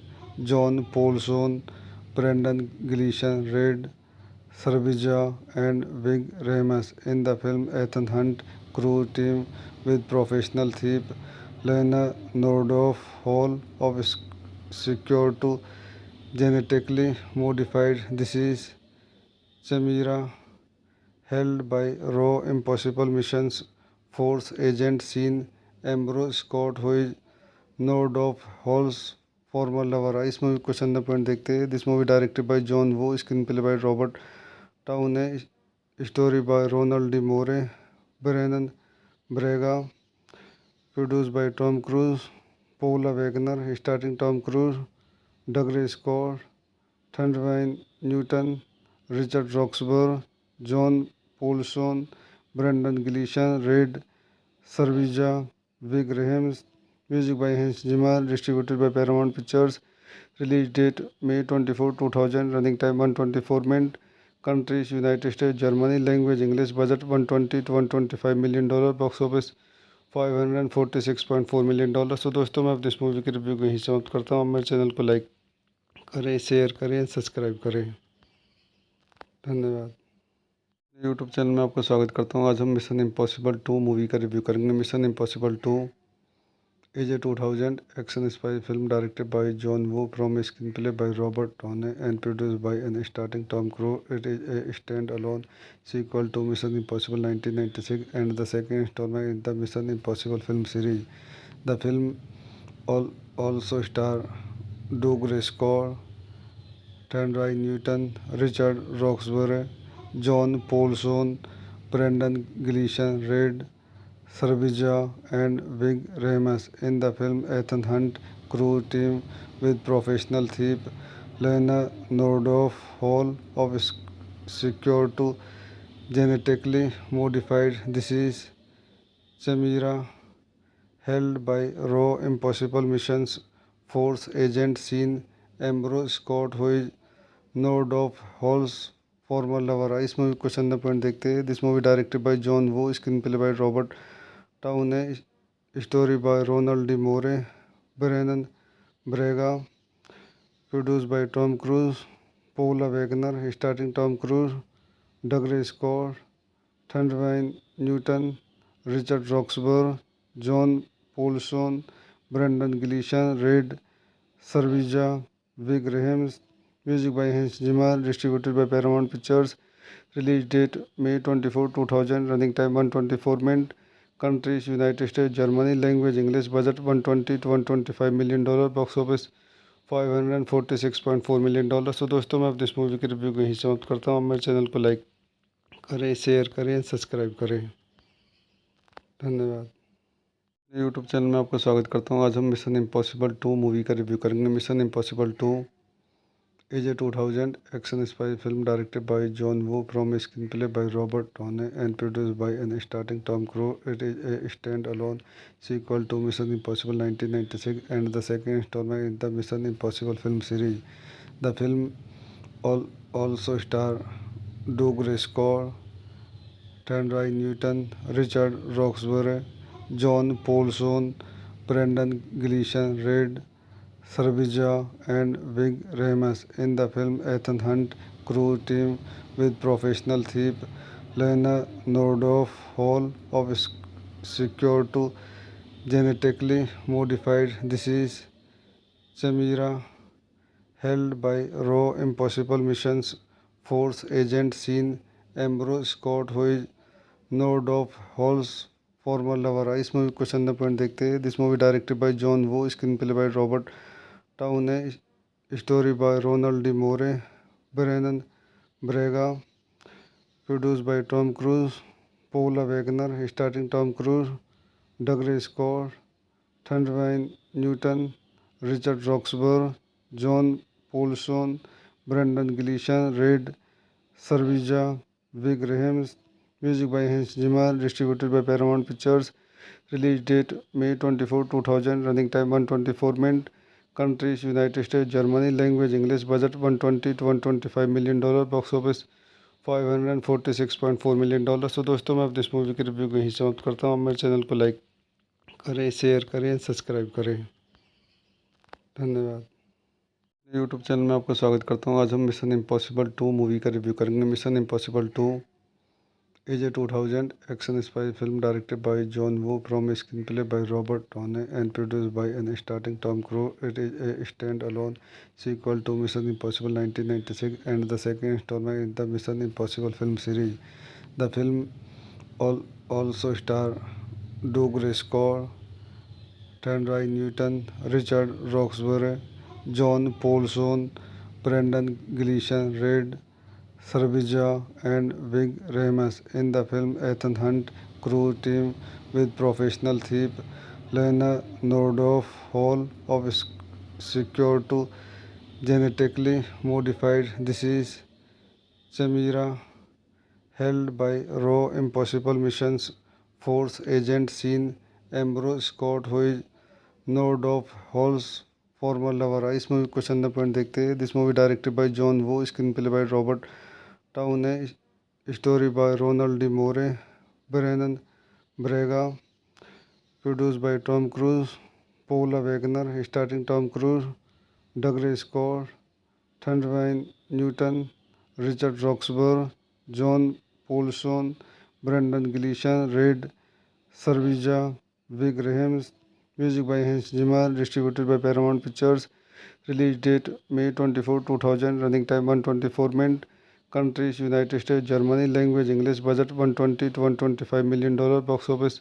John Paulson, Brendan Gleeson, Red Sarvija, and Vig Rames. In the film, Ethan Hunt crew team with professional thief Lena Nordoff Hall of secure to genetically modified disease Chimera held by Raw Impossible Missions Force agent Sean Ambrose Scott, who is Nordoff Hall's former lover. इस movie question number point देखते हैं. This movie directed by John Woo, screen play by Robert Towne, story by Ronald D Moore, Brannon Braga, produced by Tom Cruise, Paula Wagner, starring Tom Cruise, Douglas Scott, Thandai Newton, Richard Roxburgh, John Paulson, Brendan Gleeson, Red Sarvija, Vig Rames, music by Hans Zimmer, distributed by Paramount Pictures, release date May 24, 2000, running time 124 minutes, countries United States, Germany, language English, budget 120 to 125 million dollar, box office $546.4 million. तो दोस्तों मैं अपनी इस movie की review को यहीं समाप्त करता हूँ. मेरे चैनल को लाइक करें, शेयर करें, सब्सक्राइब करें. धन्यवाद. यूट्यूब चैनल में आपका स्वागत करता हूँ. आज हम मिशन इम्पॉसिबल 2 मूवी का रिव्यू करेंगे. Mission impossible 2 AJ 2000 action spy film directed by John Woo from a screenplay by Robert Downey and produced by an starting Tom Cruise. It is a standalone sequel to Mission Impossible 1996 and the second installment in the Mission Impossible film series. The film also stars Doug Scott, Thandai Newton, Richard Roxburgh, John Paulson, Brendan Gleeson, Red Sarvija, and Vig Rames. In the film, Ethan Hunt crew team with professional thief Lena Nordoff Hall of secure to genetically modified disease Chimera held by Raw Impossible Missions Force agent Sean Ambrose Scott, who is Nordoff Hall's former lover. इस movie question number point देखते हैं. This movie directed by John Woo, screen play by Robert Towne, story by Ronald D Moore, Brannon Braga, produced by Tom Cruise, Paula Wagner, starring Tom Cruise, Douglas Scott, Thandai Newton, Richard Roxburgh, John Paulson, Brendan Gleeson, Red Sarvija, Vig Rames. Music by Hans Zimmer, distributed by Paramount Pictures. Release date May 24, 2000. Running time 124 minutes. Countries United States, Germany. Language English. Budget 120 to 125 million dollar. Box office $546.4 million। तो दोस्तों मैं अब इस movie की review को यहीं समाप्त करता हूँ। मेरे चैनल को लाइक करें, शेयर करें, सब्सक्राइब करें। धन्यवाद। यूट्यूब चैनल में आपका स्वागत करता हूँ। आज हम मिशन इम्पॉसिबल 2 मूवी का रिव्यू करेंगे। Mission impossible 2 is a 2000 action spy film directed by John Woo from a screenplay by Robert Downey and produced by and starring Tom Cruise. It is a stand-alone sequel to Mission Impossible 1996 and the second installment in the Mission Impossible film series. The film also stars Doug Scott, Thandai Newton, Richard Roxburgh, John Paulson, Brendan Gleeson, Red Sarvija, and Vig Rames. In the film, Ethan Hunt crew team with professional thief Lena Nordhoff Hall of secure to genetically modified disease Chimera held by Raw Impossible Missions Force agent Sean Ambrose Scott, who is Nordhoff Hall's former lover। इस movie को question point देखते हैं। This movie directed by John Woo, screen play by Robert Towne, story by Ronald D Moore, Brannon Braga, produce by Tom Cruise, Paula Wagner, starting Tom Cruise, Dougray Scott, Thandiwe Newton, Richard Roxburgh, John Polson, Brendan Gleeson, Rade Serbedzija, Ving Rhames. Music by Hans Zimmer, distributed by Paramount Pictures. Release date May 24, 2000। Running time 124 minute. Countries United States, Germany. Language English. Budget 120 to 125 million dollar. Box office $546.4 million। तो दोस्तों मैं अब इस movie की review को यहीं समाप्त करता हूँ। मेरे चैनल को लाइक करें, शेयर करें, सब्सक्राइब करें। धन्यवाद। यूट्यूब चैनल में आपका स्वागत करता हूँ। आज हम मिशन इम्पॉसिबल 2 मूवी का रिव्यू करेंगे। Mission impossible 2 is a 2000 action spy film directed by John Woo from a screenplay by Robert Downey and produced by and starring Tom Cruise. It is a stand-alone sequel to Mission Impossible 1996 and the second installment in the Mission Impossible film series. The film also stars Doug Scott, Thandai Newton, Richard Roxburgh, John Paulson, Brendan Gleeson, Red Sarvija, and Vig Rames. In the film, Ethan Hunt crew team with professional thief Lena Nordhoff Hall of secure to genetically modified disease Chimera held by Raw Impossible Missions Force agent Sean Ambrose Scott, who is Nordhoff Hall's former lover। इस movie को question point देखते हैं। This movie directed by John Woo, screen play by Robert Towne, story by Ronald D Moore, Brannon Braga, produce by Tom Cruise, Paula Wagner, starting Tom Cruise, Dougray Scott, Thandiwe Newton, Richard Roxburgh, John Polson, Brendan Gleeson, Rade Serbedzija, Ving Rhames. Music by Hans Zimmer, distributed by Paramount Pictures. Release date May 24, 2000। Running time 124 minute. Countries United States, Germany. Language English. Budget 120 to 125 million dollar. Box office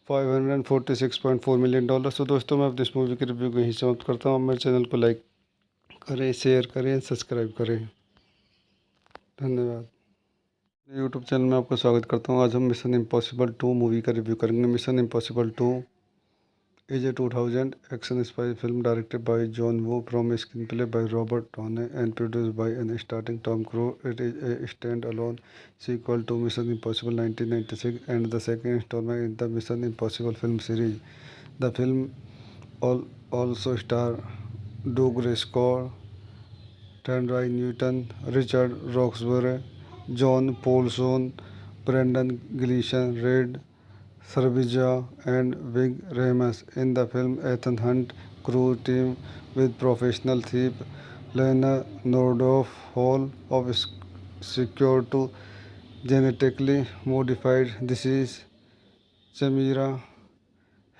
$546.4 million। तो दोस्तों मैं अब इस movie की review को यहीं समाप्त करता हूँ। मेरे चैनल को लाइक करें, शेयर करें, सब्सक्राइब करें। धन्यवाद। यूट्यूब चैनल में आपका स्वागत करता हूँ। आज हम मिशन इम्पॉसिबल 2 मूवी का रिव्यू करेंगे। Mission impossible 2 is a 2000 action spy film directed by John Woo from a screenplay by Robert Downey and produced by and starring Tom Cruise. It is a stand-alone sequel to Mission Impossible 1996 and the second installment in the Mission Impossible film series. The film also stars Doug Scott, Thandai Newton, Richard Roxburgh, John Paulson, Brendan Gleeson, Red Sarvija, and Vig Rames. In the film, Ethan Hunt crew team with professional thief Lena Nordhoff Hall of secure to genetically modified disease Chimera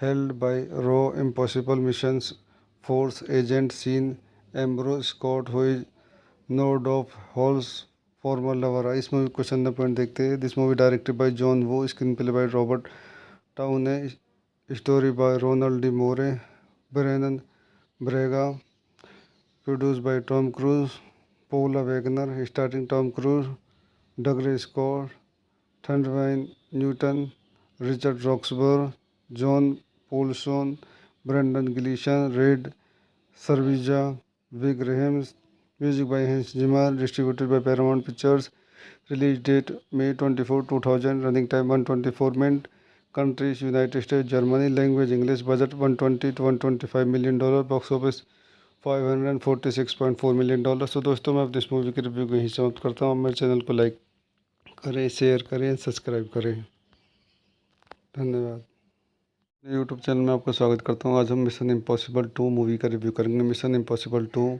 held by Raw Impossible Missions Force agent Sean Ambrose Scott, who is node of Hall's former lover. इस movie question number point देखते हैं। This movie directed by John Woo, screen play by Robert Towne, story by Ronald D Moore, Brannon Braga, produced by Tom Cruise, Paula Wagner, starting Tom Cruise, Dougray Scott, Thandiwe Newton, Richard Roxburgh, John Polson, Brendan Gleeson, Rade Serbedzija, Ving Rhames, music by Hans Zimmer, distributed by Paramount Pictures, release date May 24, 2000, running time 124 minute, countries United State Germany, language English, budget 120 to 125 million dollar, box office 546.4 million dollar. So दोस्तों, मैं अपनी इस movie के review को यहीं समाप्त करता हूँ। मेरे चैनल को लाइक करें, शेयर करें, सब्सक्राइब करें। धन्यवाद। यूट्यूब चैनल में आपका स्वागत करता हूँ। आज हम मिशन इम्पॉसिबल 2 मूवी का रिव्यू करेंगे। Mission impossible 2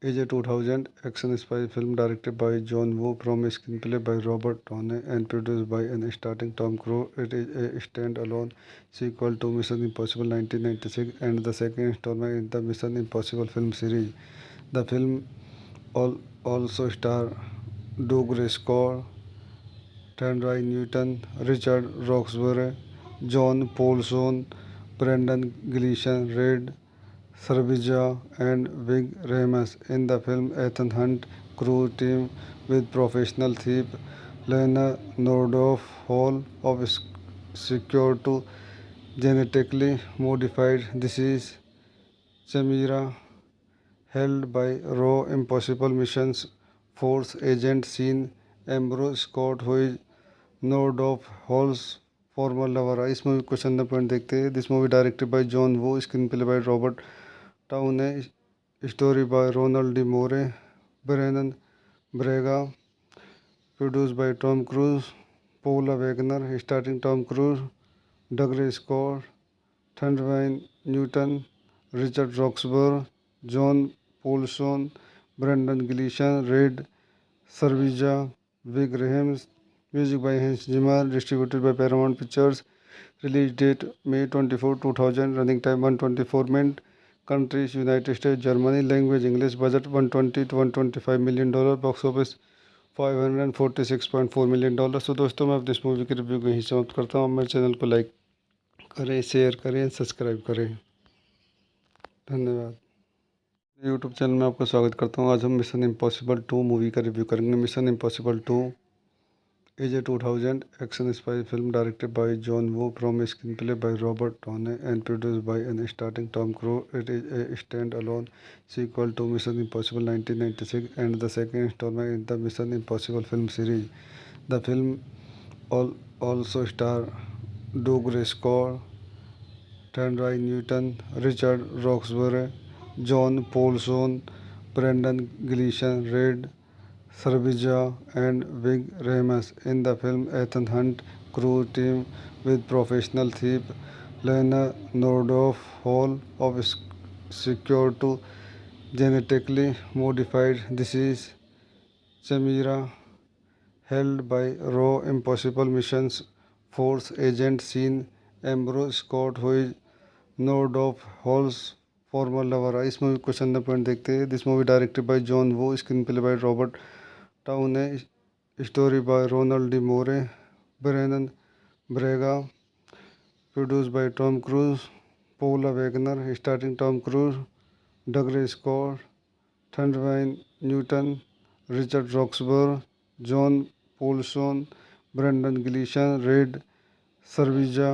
is a 2000 action spy film directed by John Woo, from screen play by Robert Towne and produced by an starting Tom Cruise. It is a stand alone sequel to mission impossible 1996 and the second installment in the Mission Impossible film series. The film also stars Doug Scott, Thandai Newton, Richard Roxburgh, John Paulson, Brendan Gleeson, Red Servija, and Vig Rames. In the film, Ethan Hunt crew team with professional thief Lena Nordoff Hall of secure to genetically modified disease chimera held by Raw Impossible Missions Force agent Sean Ambrose Scott, who is node of Hall's former lover. इस movie question number point देखते हैं। This movie directed by John Woo, screen play by Robert Towne, story by Ronald D Moore, Brannon Braga, produced by Tom Cruise, Paula Wagner, starting Tom Cruise, Dougray Scott, Thandiwe Newton, Richard Roxburgh, John Polson, Brendan Gleeson, Rade Serbedzija, Ving Rhames, music by Hans Zimmer, distributed by Paramount Pictures, release date May 24, 2000, running time 124 minute, countries United State Germany, language English, budget 120 to 125 million dollar, box office 546.4 million dollar. So दोस्तों, मैं अपनी इस movie के review को यहीं समाप्त करता हूँ। मेरे चैनल को लाइक करें, शेयर करें, सब्सक्राइब करें। धन्यवाद। यूट्यूब चैनल में आपका स्वागत करता हूँ। आज हम मिशन इम्पॉसिबल 2 मूवी का रिव्यू करेंगे। Mission impossible 2 is a 2000 action spy film directed by John Woo, from screen play by Robert Towne and produced by an starting Tom Cruise. It is a stand alone sequel to mission impossible 1996 and the second installment in the Mission Impossible film series. The film also stars Doug Scott, Thandai Newton, Richard Roxburgh, John Paulson, Brendan Gleeson, Red Servija, and Vig Rames. In the film, Ethan Hunt crew team with professional thief Lena Nordoff Hall of secure to genetically modified disease chimera held by Raw Impossible Missions Force agent Sean Ambrose Scott, who is node of Hall's former lover. इस movie question number point देखते हैं। This movie directed by John Woo, screen play by Robert Towne, story by Ronald D Moore, Brannon Braga, produced by Tom Cruise, Paula Wagner, starting Tom Cruise, Dougray Scott, Thandiwe Newton, Richard Roxburgh, John Polson, Brendan Gleeson, Rade Serbedzija,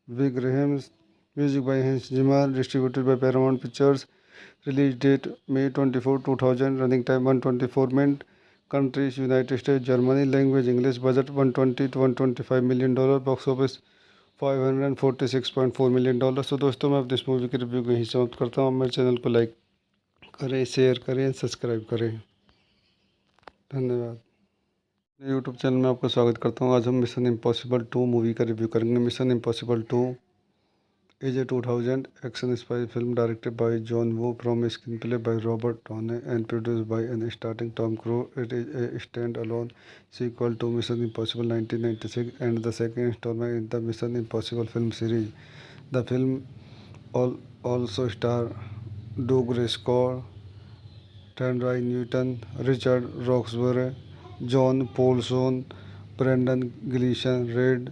Ving Rhames, music by Hans Zimmer, distributed by Paramount Pictures, release date May 24, 2000, running time 124 minute, countries United State Germany, language English, budget 120 to 125 million dollar, box office 546.4 million dollar. So दोस्तों, मैं अपनी इस movie के review को यहीं समाप्त करता हूँ। मेरे चैनल को लाइक करें, शेयर करें, सब्सक्राइब करें। धन्यवाद। यूट्यूब चैनल में आपका स्वागत करता हूँ। आज हम मिशन इम्पॉसिबल 2 मूवी का रिव्यू करेंगे। Mission impossible 2 is a 2000 action spy film directed by John Woo, from screen play by Robert Towne and produced by an starting Tom Cruise. It is a stand alone sequel to mission impossible 1996 and the second installment in the Mission Impossible film series. The film also stars Doug Scott, Thandiwe Newton, Richard Roxburgh, John Polson, Brendan Gleeson, Rade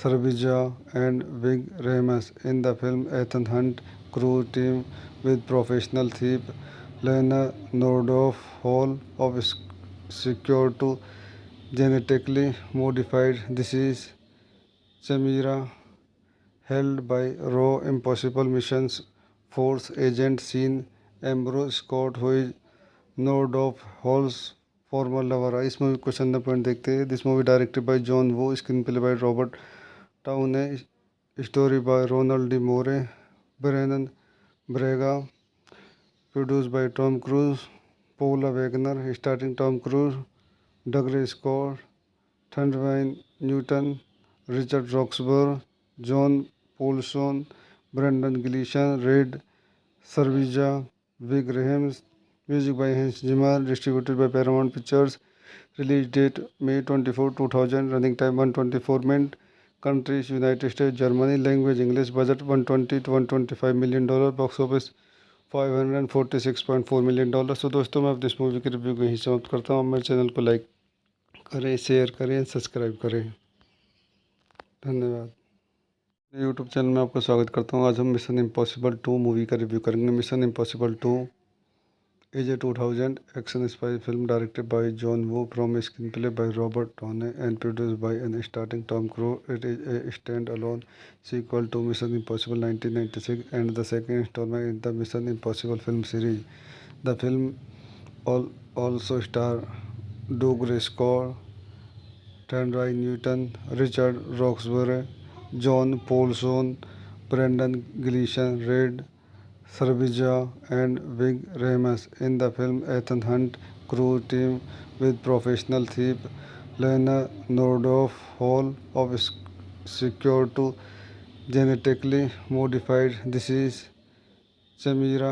Serbedzija, and Vig Rames in the film Ethan Hunt crew team with professional thief Lena Nordhoff Hall of secure to genetically modified disease Chimera held by Raw Impossible Missions Force agent Sean Ambrose Scott who is Nordhoff Hall's former lover. इस movie को चंदा point देखते हैं. This movie directed by John Woo, screen play by Robert Towne, story by Ronald D Moore, Brannon Braga, produce by Tom Cruise, Paula Wagner, starting Tom Cruise, Dougray Scott, Thandiwe Newton, Richard Roxburgh, John Polson, Brendan Gleeson, Rade Serbedzija, Ving Rhames. Music by Hans Zimmer, distributed by Paramount Pictures. Release date May 24, 2000. Running time 124 minute. Countries United States, Germany. Language English. Budget $120 to $125 million. Box office $546.4 million. सो दोस्तों, मैं अब इस movie की review को यहीं समाप्त करता हूँ. मेरे चैनल को लाइक करें, शेयर करें, सब्सक्राइब करें. धन्यवाद. यूट्यूब चैनल में आपका स्वागत करता हूँ. आज हम मिशन इम्पॉसिबल 2 मूवी का रिव्यू करेंगे. Mission impossible 2 is a 2000 action spy film directed by John Woo from a screenplay by Robert Downey and produced by an starring Tom Cruise. It is a stand-alone sequel to Mission Impossible 1996 and the second installment in the Mission Impossible film series. The film also stars Doug Scott, Thandai Newton, Richard Roxburgh, John Paulson, Brendan Gleeson, Red Sarvija, and Vig Rames in the film Ethan Hunt crew team with professional thief Lena Nordhoff Hall of secure to genetically modified disease Chimera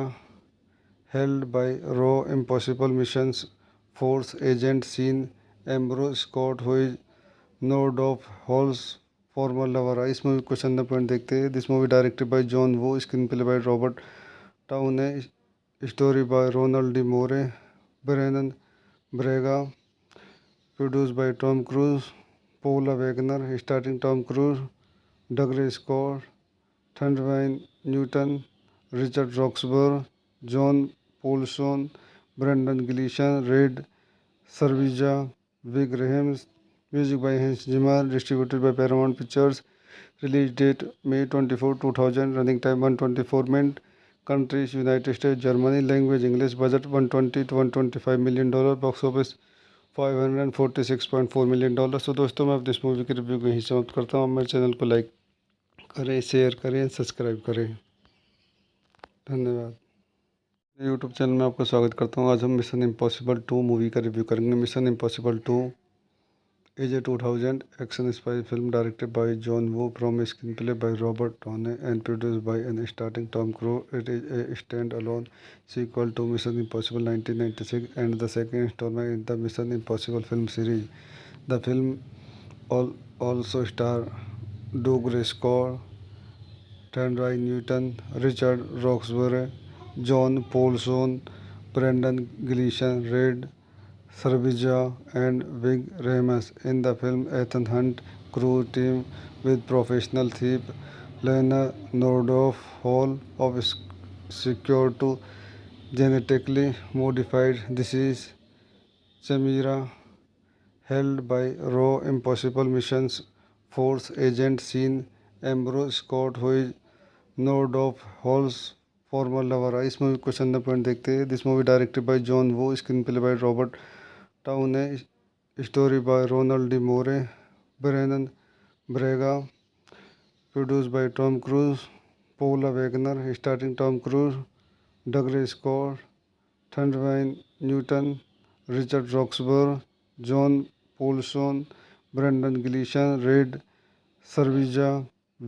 held by Raw Impossible Missions Force agent Sean Ambrose Scott who is Nordhoff Hall's former lover. इस movie को चंदा point देखते हैं. This movie directed by John Woo, screen play by Robert Towne, story by Ronald D Moore, Brannon Braga, produce by Tom Cruise, Paula Wagner, starting Tom Cruise, Dougray Scott, Thandiwe Newton, Richard Roxburgh, John Polson, Brendan Gleeson, Rade Serbedzija, Ving Rhames. Music by Hans Zimmer, distributed by Paramount Pictures. Release date May 24, 2000. Running time 124 minute. Countries United States, Germany. Language English. Budget $120 to $125 million. Box office $546.4 million. सो दोस्तों, मैं अब इस movie की review को यहीं समाप्त करता हूँ. मेरे चैनल को लाइक करें, शेयर करें, सब्सक्राइब करें. धन्यवाद. यूट्यूब चैनल में आपका स्वागत करता हूँ. आज हम मिशन इम्पॉसिबल 2 मूवी का रिव्यू करेंगे. Mission impossible 2 is a 2000 action spy film directed by John Woo from a screenplay by Robert Downey and produced by an starring Tom Cruise. It is a stand-alone sequel to Mission Impossible 1996 and the second installment in the Mission Impossible film series. The film also stars Doug Scott, Thandai Newton, Richard Roxburgh, John Paulson, Brendan Gleeson, Red Sarvija, and Vig Rames in the film Ethan Hunt crew team with professional thief Lena Nordhoff Hall of secure to genetically modified disease Chimera held by Raw Impossible Missions Force agent Sean Ambrose Scott who is Nordhoff Hall's former lover. इस movie को चंदा point देखते हैं. This movie directed by John Woo, screen play by Robert Towne, story by Ronald D Moore, Brannon Braga, produce by Tom Cruise, Paula Wagner, starting Tom Cruise, Dougray Scott, Thandiwe Newton, Richard Roxburgh, John Polson, Brendan Gleeson, Rade Serbedzija,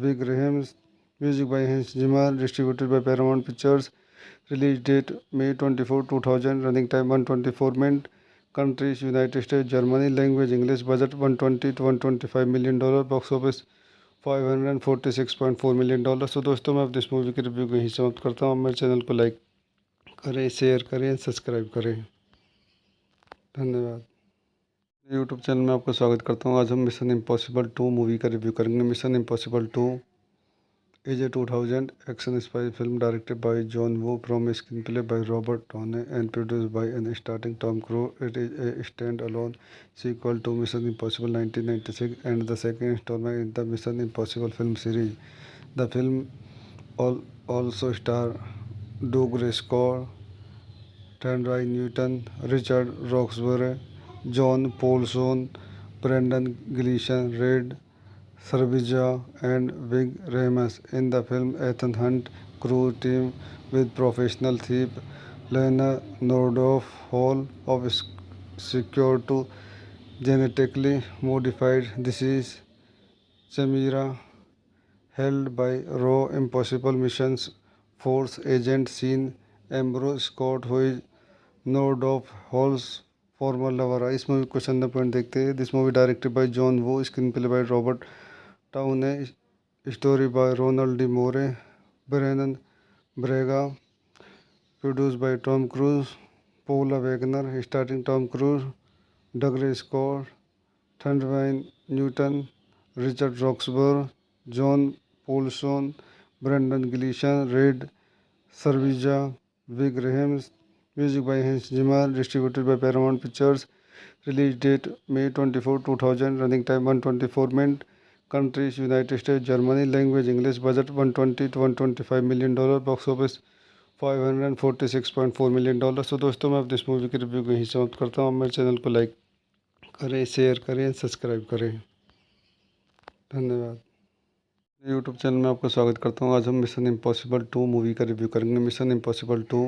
Ving Rhames. Music by Hans Zimmer, distributed by Paramount Pictures. Release date May 24, 2000. Running time 124 minute. Countries United States, Germany. Language English. Budget $120 to $125 million. Box office $546.4 million. सो दोस्तों, मैं अब इस movie की review को यहीं समाप्त करता हूँ. मेरे चैनल को लाइक करें, शेयर करें, सब्सक्राइब करें। धन्यवाद। यूट्यूब चैनल में आपका स्वागत करता हूँ। आज हम मिशन इम्पॉसिबल 2 मूवी का रिव्यू करेंगे। Mission impossible 2 is a 2000 action spy film directed by John Woo from a screenplay by Robert Downey and produced by and starring Tom Cruise. It is a stand-alone sequel to Mission Impossible 1996 and the second installment in the Mission Impossible film series. The film also stars Doug Scott, Thandai Newton, Richard Roxburgh, John Paulson, Brendan Gleeson, Red Sarvija, and Vig Rames. In the film, Ethan Hunt crew team with professional thief Lena Nordhoff Hall of secure to genetically modified disease Chimera held by Raw Impossible Missions Force agent Sean Ambrose Scott, who is Nordhoff Hall's former lover. इस movie को चंदा point देखते हैं। This movie directed by John Woo, screen play by Robert Towne, story by Ronald D Moore, Brannon Braga, produce by Tom Cruise, Paula Wagner, starting Tom Cruise, Dougray Scott, Thandiwe Newton, Richard Roxburgh, John Polson, Brendan Gleeson, Rade Serbedzija, Ving Rhames, music by Hans Zimmer, distributed by Paramount Pictures, release date May 24, 2000, running time 124 minute, countries United State Germany, language English, budget 120 to 125 million dollar, box office $546.4 million dollar. So दोस्तों, मैं अपनी इस movie के review को यहीं समाप्त करता हूँ। मेरे चैनल को लाइक करें, शेयर करें, सब्सक्राइब करें। धन्यवाद। यूट्यूब चैनल में आपका स्वागत करता हूँ। आज हम मिशन इम्पॉसिबल 2 मूवी का रिव्यू करेंगे। Mission impossible 2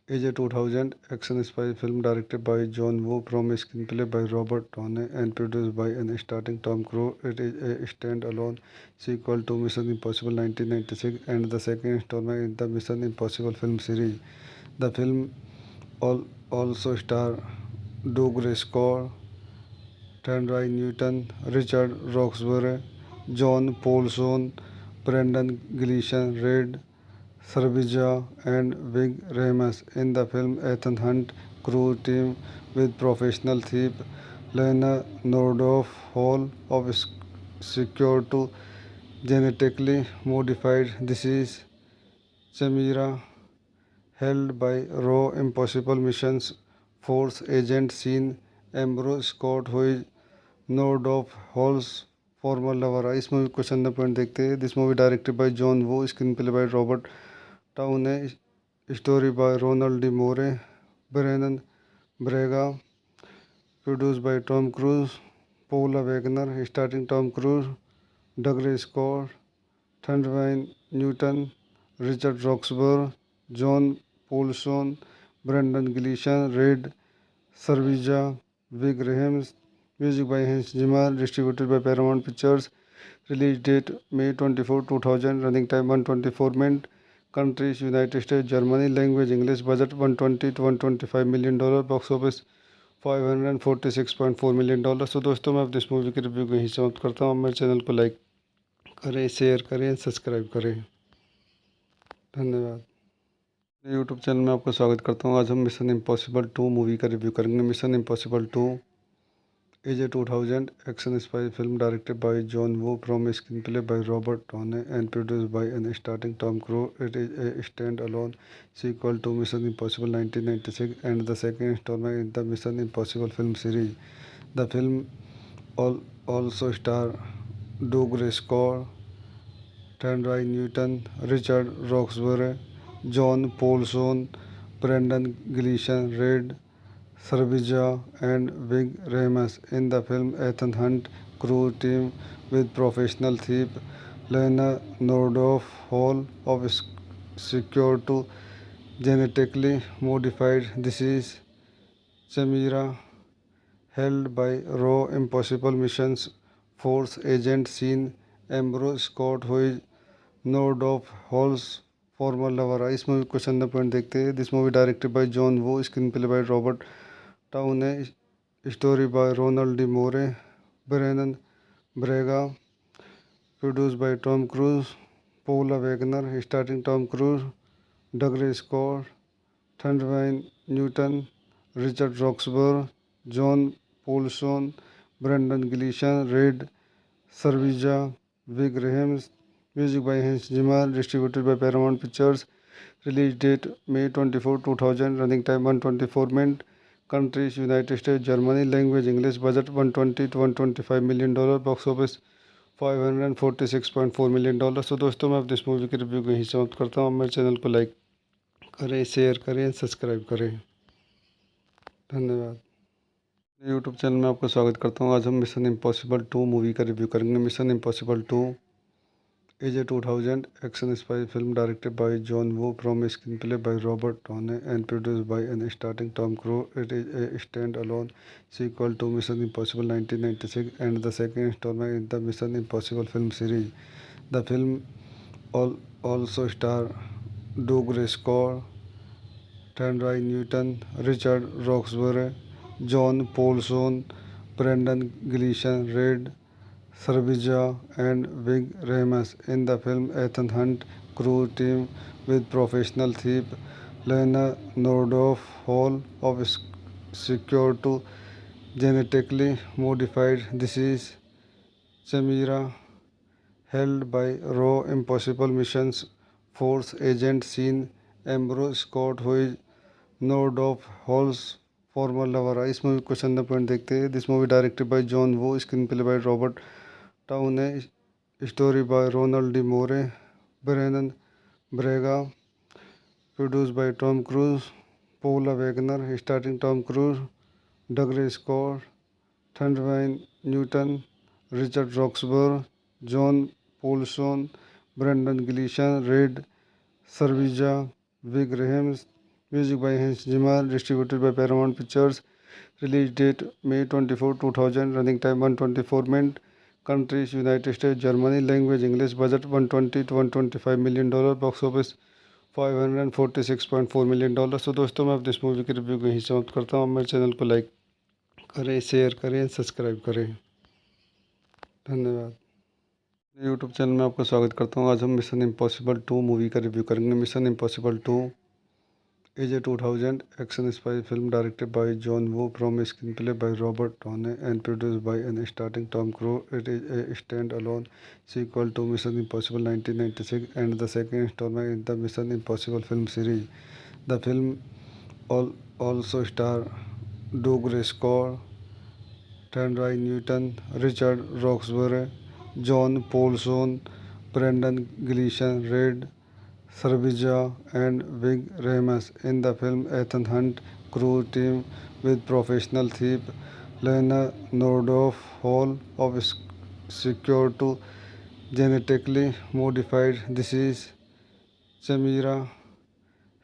is a 2000 action spy film directed by John Woo from a screenplay by Robert Downey and produced by and starring Tom Cruise. It is a stand-alone sequel to Mission Impossible 1996 and the second installment in the Mission Impossible film series. The film also stars Doug Scott, Thandai Newton, Richard Roxburgh, John Paulson, Brendan Gleeson, Red Sarvija, and Vig Rames. In the film, Ethan Hunt crew team with professional thief Lena Nordhoff Hall of secure to genetically modified disease Chimera held by Raw Impossible Missions Force agent Sean Ambrose Scott, who is Nordhoff Hall's former lover। इस movie को चंदा point देखते हैं। This movie directed by John Woo, screen play by Robert Towne, story by Ronald D Moore, Brannon Braga, produce by Tom Cruise, Paula Wagner, starting Tom Cruise, Dougray Scott, Thandiwe Newton, Richard Roxburgh, John Polson, Brendan Gleeson, Rade Serbedzija, Ving Rhames, music by Hans Zimmer, distributed by Paramount Pictures, release date May 24, 2000, running time 124 minute, countries United State Germany, language English, budget 120 to 125 million dollar, box office $546.4 million dollar. So दोस्तों, मैं अपनी इस movie के review को यहीं समाप्त करता हूँ। मेरे चैनल को लाइक करें, शेयर करें, सब्सक्राइब करें। धन्यवाद। यूट्यूब चैनल में आपका स्वागत करता हूँ। आज हम मिशन इम्पॉसिबल 2 मूवी का रिव्यू करेंगे। Mission impossible 2 is a 2000 action spy film directed by John Woo from a screenplay by Robert Downey and produced by and starring Tom Cruise. It is a stand-alone sequel to Mission Impossible 1996 and the second installment in the Mission Impossible film series. The film also stars Doug Scott, Thandai Newton, Richard Roxburgh, John Paulson, Brendan Gleeson, Red Sarvija, and Vig Rames. In the film, Ethan Hunt crew team with professional thief Lena Nordhoff Hall of secure to genetically modified disease Chimera held by Raw Impossible Missions Force agent Sean Ambrose Scott, who is Nordhoff Hall's former lover। इस movie को चंदा point देखते हैं। This movie directed by John Woo, screen play by Robert Towne, story by Ronald D Moore, Brannon Braga, produce by Tom Cruise, Paula Wagner, starting Tom Cruise, Dougray Scott, Trevine Newton, Richard Roxburgh, John Paulson, Brendan Gleeson, Red Servija, Vic Rahems, music by Hans Zimmer, distributed by Paramount Pictures, release date May 24, 2000, running time 124 minutes, countries United States, Germany, language English, budget 120 to 125 million dollar, box office 546.4 million dollar. So दोस्तों मैं अपनी इस movie की review को यहीं समाप्त करता हूँ। मेरे चैनल को लाइक करें, शेयर करें, सब्सक्राइब करें। धन्यवाद। यूट्यूब चैनल में आपका स्वागत करता हूँ। आज हम मिशन इम्पॉसिबल 2 मूवी का रिव्यू करेंगे। Mission impossible 2 is a 2000 action spy film directed by John Woo from a screenplay by Robert Downey and produced by and starring Tom Cruise. It is a stand-alone sequel to Mission Impossible 1996 and the second installment in the Mission Impossible film series. The film also stars Doug Scott, Trevine Newton, Richard Roxburgh, John Paulson, Brendan Gleeson, Red Servija, and Vic Rames. In the film, Ethan Hunt crew team with professional thief Lena Nordoff Hall of secure to genetically modified disease chimera held by Raw Impossible Missions Force agent Sean Ambrose Scott, who is Nordoff Hall's former lover। इस movie को चंदा point देखते हैं। This movie directed by John Woo, screen play by Robert Towne, story by Ronald D Moore, Brannon Braga, produce by Tom Cruise, Paula Wagner, starting Tom Cruise, Dougray Scott, ट्रेवेन Newton, Richard Roxburgh, John Polson, Brendan Gleeson, Rade Serbedzija, Ving Rhames, music by Hans Zimmer, distributed by Paramount Pictures, release date May 24, 2000, running time 124 minute, countries United States, Germany, language English, budget 120 to 125 million dollar, box office 546.4 million dollar. So दोस्तों मैं अपनी इस movie की review को यहीं समाप्त करता हूँ। मेरे चैनल को लाइक करें, शेयर करें, सब्सक्राइब करें। धन्यवाद। यूट्यूब चैनल में आपका स्वागत करता हूँ। आज हम मिशन इम्पॉसिबल 2 मूवी का रिव्यू करेंगे। Mission impossible 2 is a 2000 action spy film directed by John Woo from a screenplay by Robert Downey and produced by and starring Tom Cruise. It is a stand-alone sequel to Mission Impossible 1996 and the second installment in the Mission Impossible film series. The film also stars Doug Scott, Trevine Newton, Richard Roxburgh, John Paulson, Brendan Gleeson, Red Servija, and Vic Rames. In the film, Ethan Hunt crew team with professional thief Lena Nordoff Hall of secure to genetically modified disease chimera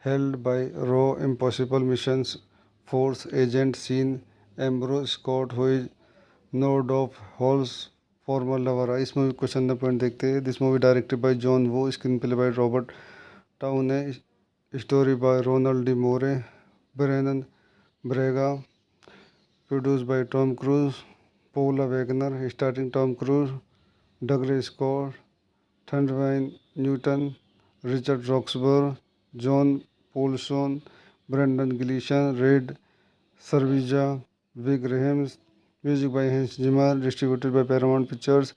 held by Raw Impossible Missions Force agent Sean Ambrose Scott, who is Nordoff Hall's former lover। इस movie को चंदा point देखते हैं। This movie directed by John Woo, screen play by Robert Towne, story by Ronald D Moore, Brannon Braga, produce by Tom Cruise, Paula Wagner, starting Tom Cruise, Dougray Scott, ट्रेवेन Newton, Richard Roxburgh, John Polson, Brendan Gleeson, Rade Serbedzija, Ving Rhames, music by Hans Zimmer, distributed by Paramount Pictures,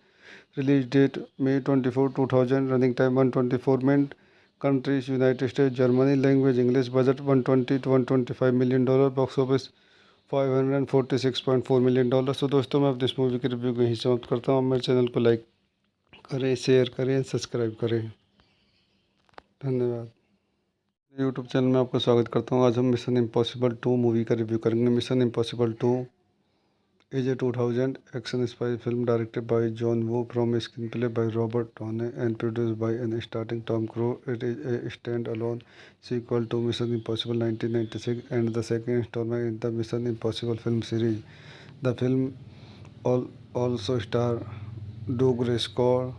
release date May 24, 2000, running time 124 minute, countries United States, Germany, language English, budget 120 to 125 million dollar, box office 546.4 million dollar. So दोस्तों मैं अपनी इस movie की review को यहीं समाप्त करता हूँ। मेरे चैनल को लाइक करें, शेयर करें, सब्सक्राइब करें। धन्यवाद। यूट्यूब चैनल में आपका स्वागत करता हूँ। आज हम मिशन इम्पॉसिबल 2 मूवी का रिव्यू करेंगे। Mission impossible 2 is a 2000 action spy film directed by John Woo from a screenplay by Robert Downey and produced by and starring Tom Cruise. It is a stand-alone sequel to Mission Impossible 1996 and the second installment in the Mission Impossible film series. The film also stars Doug Scott,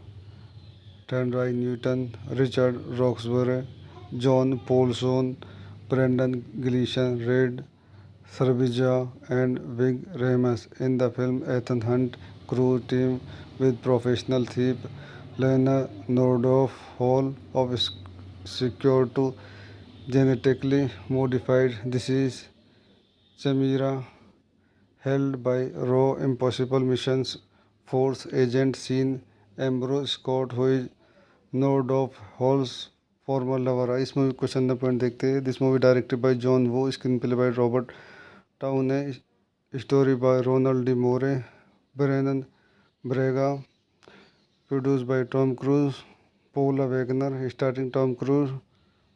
Trevine Newton, Richard Roxburgh, John Paulson, Brendan Gleeson, Red Servija, and Vic Rames. In the film, Ethan Hunt crew team with professional thief Lena Nordoff Hall of secure to genetically modified disease chimera held by raw impossible missions force agent Sean Ambrose Scott, who is Nord of Hall's former lover। इस movie को question point देखते हैं। This movie directed by John Woo, screen play by Robert Towne, story by Ronald D Moore, Brannon Braga, produce by Tom Cruise, Paula Wagner, starting Tom Cruise,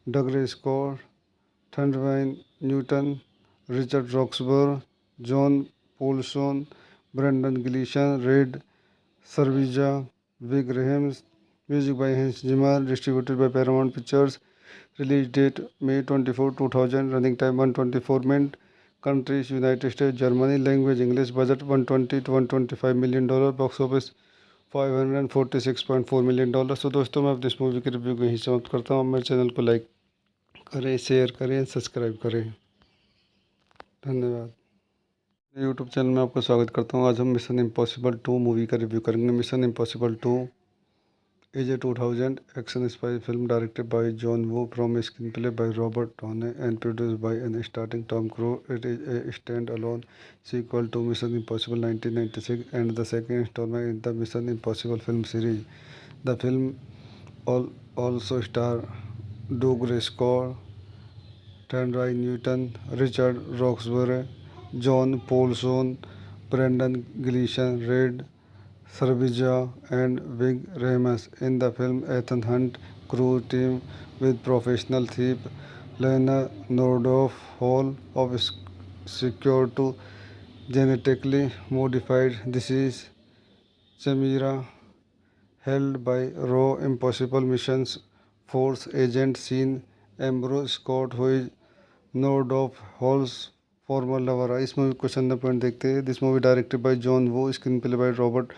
Dougray Scott, Thandiwe Newton, Richard Roxburgh, John Polson, Brendan Gleeson, Rade Serbedzija, Ving Rhames. Music by Hans Zimmer, distributed by Paramount Pictures. Release date May 24, 2000, running time 124 minute. Countries United State, Germany, language English, budget $120 to $125 million, box office $546.4 million. तो दोस्तों, मैं अपनी इस movie के review को यहीं समाप्त करता हूँ। मेरे चैनल को लाइक करें, शेयर करें, सब्सक्राइब करें। धन्यवाद। यूट्यूब चैनल में आपका स्वागत करता हूँ। आज हम मिशन इम्पॉसिबल 2 मूवी का रिव्यू करेंगे। Mission impossible 2 is a 2000 action spy film directed by John Woo, from a screenplay by Robert Downey and produced by and starring Tom Cruise. It is a stand-alone sequel to Mission Impossible 1996 and the second installment in the Mission Impossible film series. The film also stars Doug Scott, Thandai Newton, Richard Roxburgh, John Paulson, Brendan Gleeson, Red Servija, and Vig Rames. In the film, Ethan Hunt crew team with professional thief Lena Nordoff Hall of secure to genetically modified disease chimera held by raw impossible missions force agent Sean Ambrose Scott, who is Nord of Hall's former lover। इस movie को question point देखते हैं। This movie directed by John Woo, screen play by Robert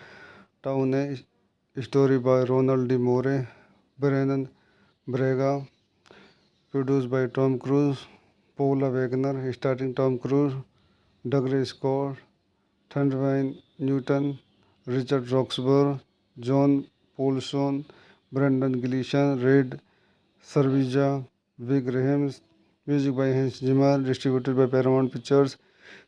Towne, story by Ronald D Moore, Brannon Braga, produce by Tom Cruise, Paula Wagner, starting Tom Cruise, Dougray Scott, Thandiwe Newton, Richard Roxburgh, John Polson, Brendan Gleeson, Rade Serbedzija, Ving Rhames. Music by Hans Zimmer, distributed by Paramount Pictures.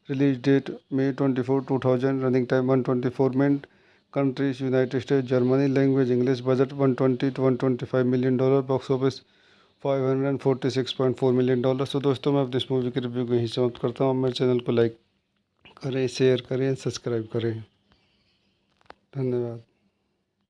Release date May 24, 2000, running time 124 minute. Countries United State, Germany, language English, budget $120 to $125 million, box office $546.4 million. तो दोस्तों, मैं अपनी इस movie के review को यहीं समाप्त करता हूँ। मेरे चैनल को लाइक करें, शेयर करें, सब्सक्राइब करें। धन्यवाद।